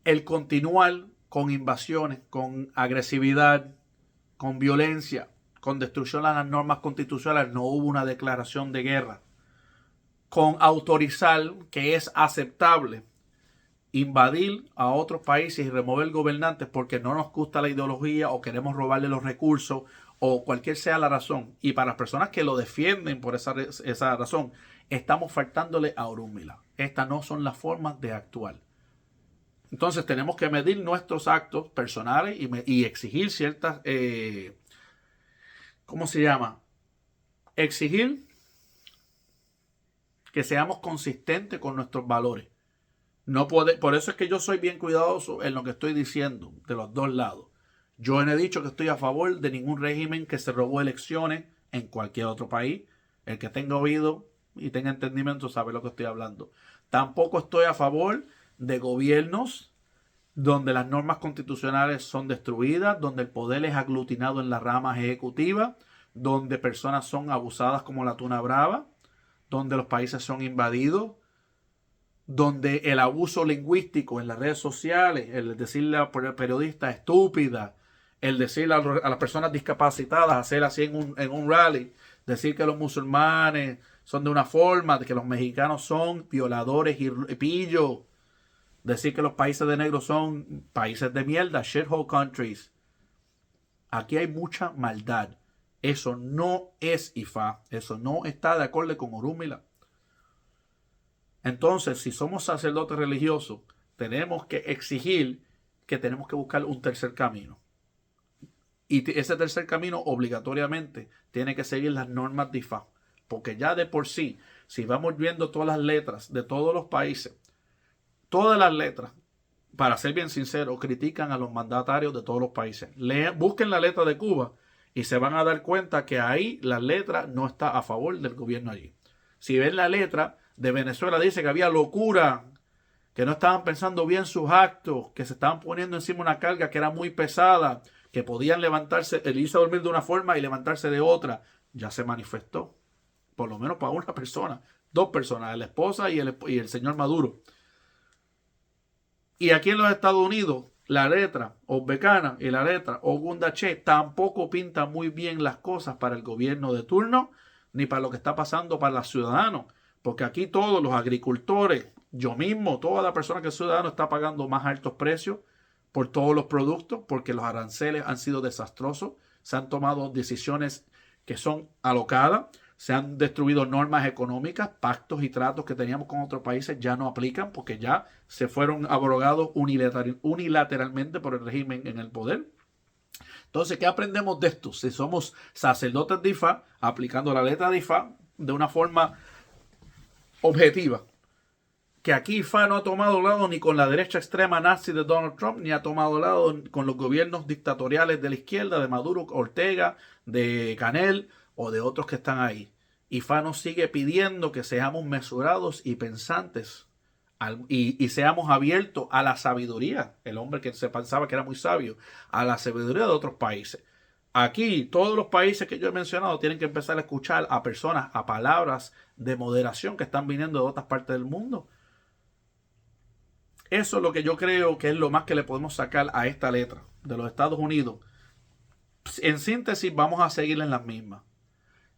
el continuar con invasiones, con agresividad, con violencia, con destrucción a las normas constitucionales, no hubo una declaración de guerra. Con autorizar que es aceptable invadir a otros países y remover gobernantes porque no nos gusta la ideología o queremos robarle los recursos o cualquier sea la razón. Y para las personas que lo defienden por esa razón, estamos faltándole a Orunmila. Estas no son las formas de actuar. Entonces tenemos que medir nuestros actos personales y exigir ciertas, ¿cómo se llama? Exigir que seamos consistentes con nuestros valores. No puede, por eso es que yo soy bien cuidadoso en lo que estoy diciendo de los dos lados. Yo no he dicho que estoy a favor de ningún régimen que se robó elecciones en cualquier otro país. El que tenga oído y tenga entendimiento sabe lo que estoy hablando. Tampoco estoy a favor de gobiernos donde las normas constitucionales son destruidas, donde el poder es aglutinado en las ramas ejecutivas, donde personas son abusadas como la tuna brava, donde los países son invadidos, donde el abuso lingüístico en las redes sociales, el decirle a periodistas estúpidas, el decirle a las personas discapacitadas, hacer así en un rally, decir que los musulmanes son de una forma, de que los mexicanos son violadores y pillos, decir que los países de negros son países de mierda, shithole countries. Aquí hay mucha maldad. Eso no es IFA. Eso no está de acuerdo con Orúmila. Entonces, si somos sacerdotes religiosos, tenemos que exigir que tenemos que buscar un tercer camino. Y ese tercer camino obligatoriamente tiene que seguir las normas de IFA. Porque ya de por sí, si vamos viendo todas las letras de todos los países, todas las letras, para ser bien sincero, critican a los mandatarios de todos los países. Busquen la letra de Cuba y se van a dar cuenta que ahí la letra no está a favor del gobierno allí. Si ven la letra de Venezuela, dice que había locura, que no estaban pensando bien sus actos, que se estaban poniendo encima una carga que era muy pesada, que podían levantarse, irse a dormir de una forma y levantarse de otra. Ya se manifestó, por lo menos para una persona, dos personas, la esposa y el señor Maduro. Y aquí en los Estados Unidos, la letra Ozbekana y la letra Ogundache tampoco pinta muy bien las cosas para el gobierno de turno, ni para lo que está pasando para los ciudadanos. Porque aquí todos los agricultores, yo mismo, toda la persona que es ciudadano está pagando más altos precios por todos los productos, porque los aranceles han sido desastrosos, se han tomado decisiones que son alocadas, se han destruido normas económicas, pactos y tratos que teníamos con otros países ya no aplican porque ya se fueron abrogados unilateralmente por el régimen en el poder. Entonces, ¿qué aprendemos de esto? Si somos sacerdotes de IFA, aplicando la letra de IFA de una forma objetiva, que aquí IFA no ha tomado lado ni con la derecha extrema nazi de Donald Trump, ni ha tomado lado con los gobiernos dictatoriales de la izquierda, de Maduro, Ortega, de Canel o de otros que están ahí. IFA nos sigue pidiendo que seamos mesurados y pensantes y seamos abiertos a la sabiduría, el hombre que se pensaba que era muy sabio, a la sabiduría de otros países. Aquí, todos los países que yo he mencionado tienen que empezar a escuchar a personas, a palabras de moderación que están viniendo de otras partes del mundo. Eso es lo que yo creo que es lo más que le podemos sacar a esta letra de los Estados Unidos. En síntesis, vamos a seguir en las mismas.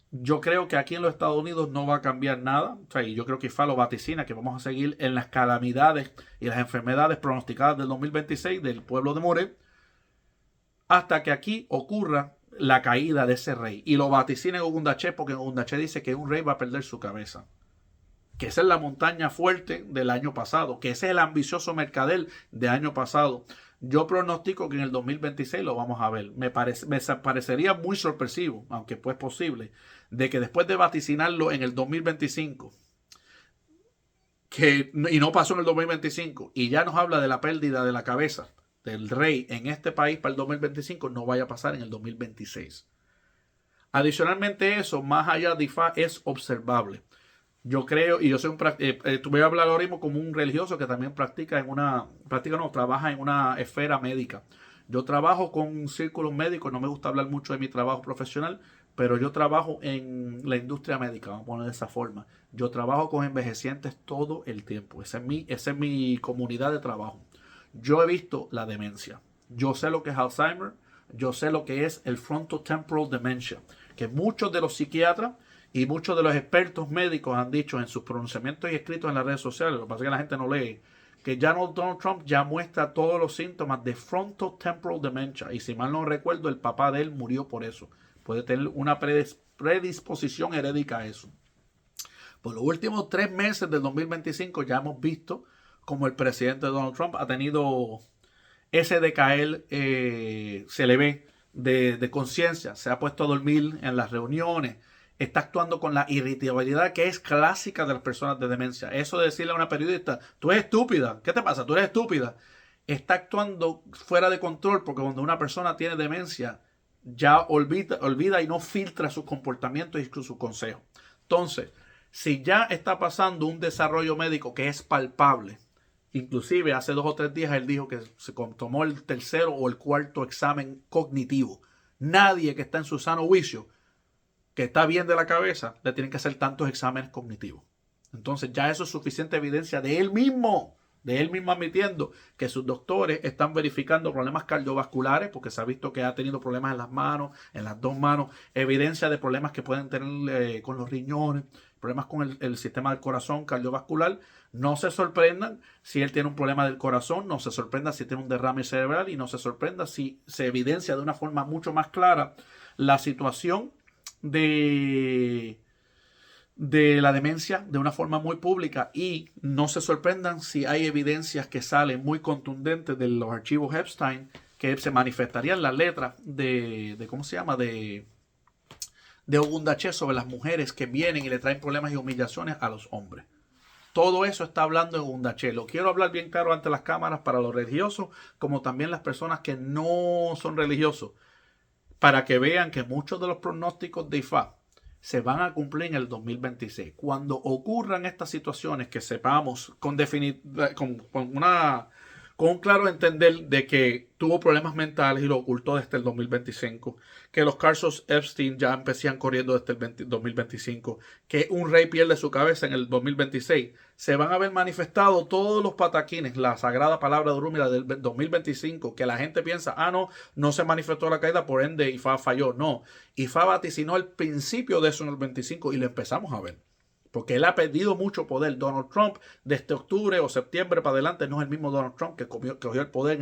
Yo creo que aquí en los Estados Unidos no va a cambiar nada. O sea, y yo creo que IFA lo vaticina, que vamos a seguir en las calamidades y las enfermedades pronosticadas del 2026 del pueblo de More, hasta que aquí ocurra la caída de ese rey. Y lo vaticina en Ogundache, porque en Ogundache dice que un rey va a perder su cabeza. Que esa es la montaña fuerte del año pasado, que ese es el ambicioso mercader del año pasado. Yo pronostico que en el 2026 lo vamos a ver. Me parecería muy sorpresivo, aunque pues posible, de que después de vaticinarlo en el 2025, y no pasó en el 2025, y ya nos habla de la pérdida de la cabeza del rey en este país para el 2025, no vaya a pasar en el 2026. Adicionalmente eso, más allá de IFA, es observable. Yo creo, y yo soy voy a hablar ahora mismo como un religioso que también trabaja en una esfera médica. Yo trabajo con círculos médicos, no me gusta hablar mucho de mi trabajo profesional, pero yo trabajo en la industria médica, vamos a poner de esa forma. Yo trabajo con envejecientes todo el tiempo, esa es mi comunidad de trabajo. Yo he visto la demencia, yo sé lo que es Alzheimer, yo sé lo que es el frontotemporal dementia, que muchos de los psiquiatras y muchos de los expertos médicos han dicho en sus pronunciamientos y escritos en las redes sociales, lo que pasa es que la gente no lee, que ya Donald Trump ya muestra todos los síntomas de frontotemporal dementia. Y si mal no recuerdo, el papá de él murió por eso. Puede tener una predisposición herédica a eso. Por los últimos 3 meses del 2025 ya hemos visto como el presidente Donald Trump ha tenido ese decaer, se le ve de conciencia, se ha puesto a dormir en las reuniones, está actuando con la irritabilidad que es clásica de las personas de demencia. Eso de decirle a una periodista, tú eres estúpida, ¿qué te pasa? Tú eres estúpida. Está actuando fuera de control porque cuando una persona tiene demencia, ya olvida y no filtra sus comportamientos y sus consejos. Entonces, si ya está pasando un desarrollo médico que es palpable, inclusive hace 2 o 3 días él dijo que se tomó el tercero o el cuarto examen cognitivo. Nadie que está en su sano juicio, que está bien de la cabeza, le tienen que hacer tantos exámenes cognitivos. Entonces ya eso es suficiente evidencia de él mismo admitiendo que sus doctores están verificando problemas cardiovasculares, porque se ha visto que ha tenido problemas en las manos, en las 2 manos, evidencia de problemas que pueden tener con los riñones, problemas con el sistema del corazón cardiovascular. No se sorprendan si él tiene un problema del corazón, no se sorprenda si tiene un derrame cerebral y no se sorprenda si se evidencia de una forma mucho más clara la situación de la demencia de una forma muy pública, y no se sorprendan si hay evidencias que salen muy contundentes de los archivos Epstein que se manifestarían las letras de ¿cómo se llama? De Ogundache sobre las mujeres que vienen y le traen problemas y humillaciones a los hombres. Todo eso está hablando en Ogundache. Lo quiero hablar bien claro ante las cámaras para los religiosos, como también las personas que no son religiosos, para que vean que muchos de los pronósticos de IFA se van a cumplir en el 2026. Cuando ocurran estas situaciones, que sepamos con un claro entender de que tuvo problemas mentales y lo ocultó desde el 2025, que los casos Epstein ya empezaban corriendo desde el 2025, que un rey pierde su cabeza en el 2026, se van a ver manifestados todos los pataquines, la sagrada palabra de Urumila del 2025, que la gente piensa, no se manifestó la caída, por ende IFA falló. No, IFA vaticinó el principio de eso en el 25 y lo empezamos a ver. Porque él ha perdido mucho poder. Donald Trump, desde octubre o septiembre para adelante, no es el mismo Donald Trump que cogió el poder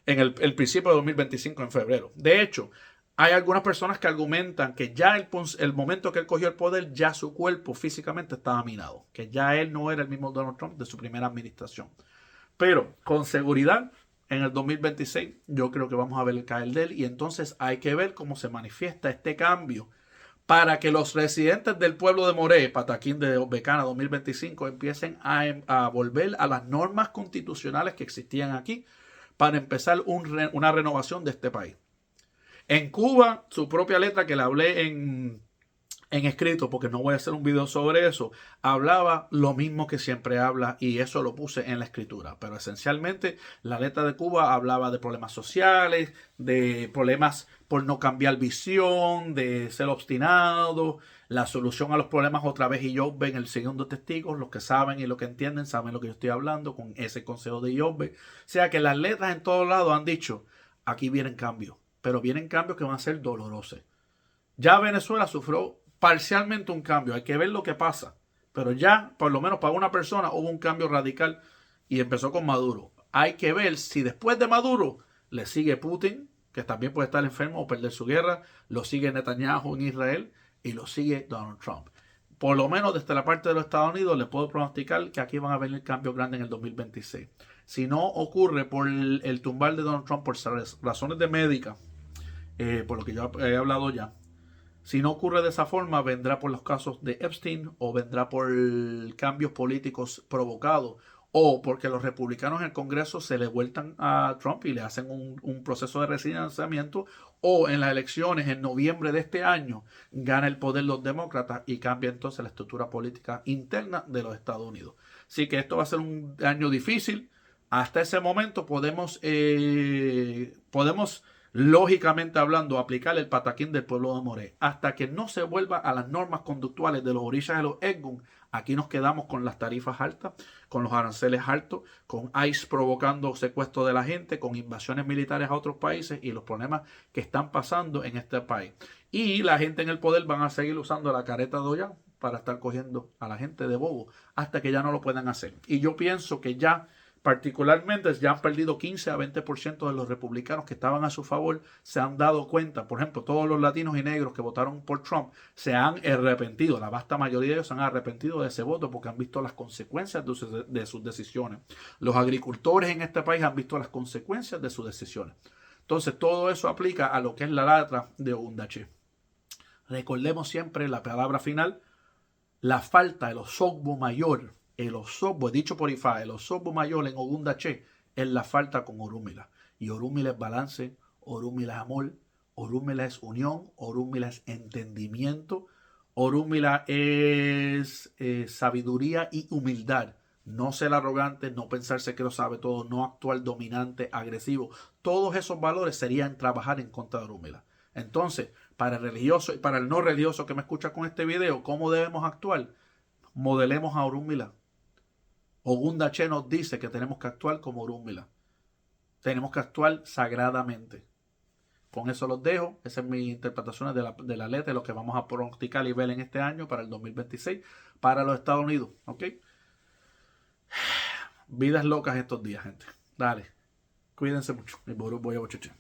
en el principio de 2025, en febrero. De hecho, hay algunas personas que argumentan que ya el momento que él cogió el poder, ya su cuerpo físicamente estaba minado. Que ya él no era el mismo Donald Trump de su primera administración. Pero, con seguridad, en el 2026 yo creo que vamos a ver el caer de él. Y entonces hay que ver cómo se manifiesta este cambio, para que los residentes del pueblo de Moré, Pataquín de Becana 2025, empiecen a volver a las normas constitucionales que existían aquí, para empezar una renovación de este país. En Cuba, su propia letra, que le hablé en escrito, porque no voy a hacer un video sobre eso, hablaba lo mismo que siempre habla, y eso lo puse en la escritura. Pero esencialmente la letra de Cuba hablaba de problemas sociales, de problemas por no cambiar visión, de ser obstinado, la solución a los problemas otra vez. Y Yobbe en el segundo testigo, los que saben y los que entienden saben lo que yo estoy hablando con ese consejo de Yobbe. O sea que las letras en todos lados han dicho, aquí vienen cambios, pero vienen cambios que van a ser dolorosos. Ya Venezuela sufrió parcialmente un cambio, hay que ver lo que pasa, pero ya por lo menos para una persona hubo un cambio radical y empezó con Maduro. Hay que ver si después de Maduro le sigue Putin, que también puede estar enfermo o perder su guerra, lo sigue Netanyahu en Israel y lo sigue Donald Trump. Por lo menos desde la parte de los Estados Unidos les puedo pronosticar que aquí van a venir cambios grandes en el 2026. Si no ocurre por el tumbar de Donald Trump por razones de médica, por lo que yo he hablado ya, si no ocurre de esa forma, vendrá por los casos de Epstein, o vendrá por cambios políticos provocados, o porque los republicanos en el Congreso se le vueltan a Trump y le hacen un proceso de residenciamiento, o en las elecciones en noviembre de este año gana el poder los demócratas y cambia entonces la estructura política interna de los Estados Unidos. Así que esto va a ser un año difícil. Hasta ese momento podemos lógicamente hablando, aplicar el pataquín del pueblo de Moré. Hasta que no se vuelva a las normas conductuales de los orillas de los Edgun, aquí nos quedamos con las tarifas altas, con los aranceles altos, con ICE provocando secuestro de la gente, con invasiones militares a otros países y los problemas que están pasando en este país. Y la gente en el poder van a seguir usando la careta de Ollán para estar cogiendo a la gente de bobo hasta que ya no lo puedan hacer. Y yo pienso que ya Particularmente ya han perdido 15 a 20% de los republicanos que estaban a su favor, se han dado cuenta, por ejemplo, todos los latinos y negros que votaron por Trump se han arrepentido, la vasta mayoría de ellos se han arrepentido de ese voto porque han visto las consecuencias de sus decisiones. Los agricultores en este país han visto las consecuencias de sus decisiones. Entonces todo eso aplica a lo que es la letra de Ogundache. Recordemos siempre la palabra final, la falta de los Osogbo mayor. El Osogbo, dicho por Ifá, el Osogbo mayor en Ogundache es la falta con Orúmila. Y Orúmila es balance, Orúmila es amor, Orúmila es unión, Orúmila es entendimiento, Orúmila es sabiduría y humildad. No ser arrogante, no pensarse que lo sabe todo, no actuar dominante, agresivo. Todos esos valores serían trabajar en contra de Orúmila. Entonces, para el religioso y para el no religioso que me escucha con este video, ¿cómo debemos actuar? Modelemos a Orúmila. Ogundache nos dice que tenemos que actuar como Orúmila. Tenemos que actuar sagradamente. Con eso los dejo. Esa es mi interpretación de la letra, de lo que vamos a pronosticar y ver en este año para el 2026 para los Estados Unidos. ¿Ok? Vidas locas estos días, gente. Dale. Cuídense mucho. Mi voy a bochuche.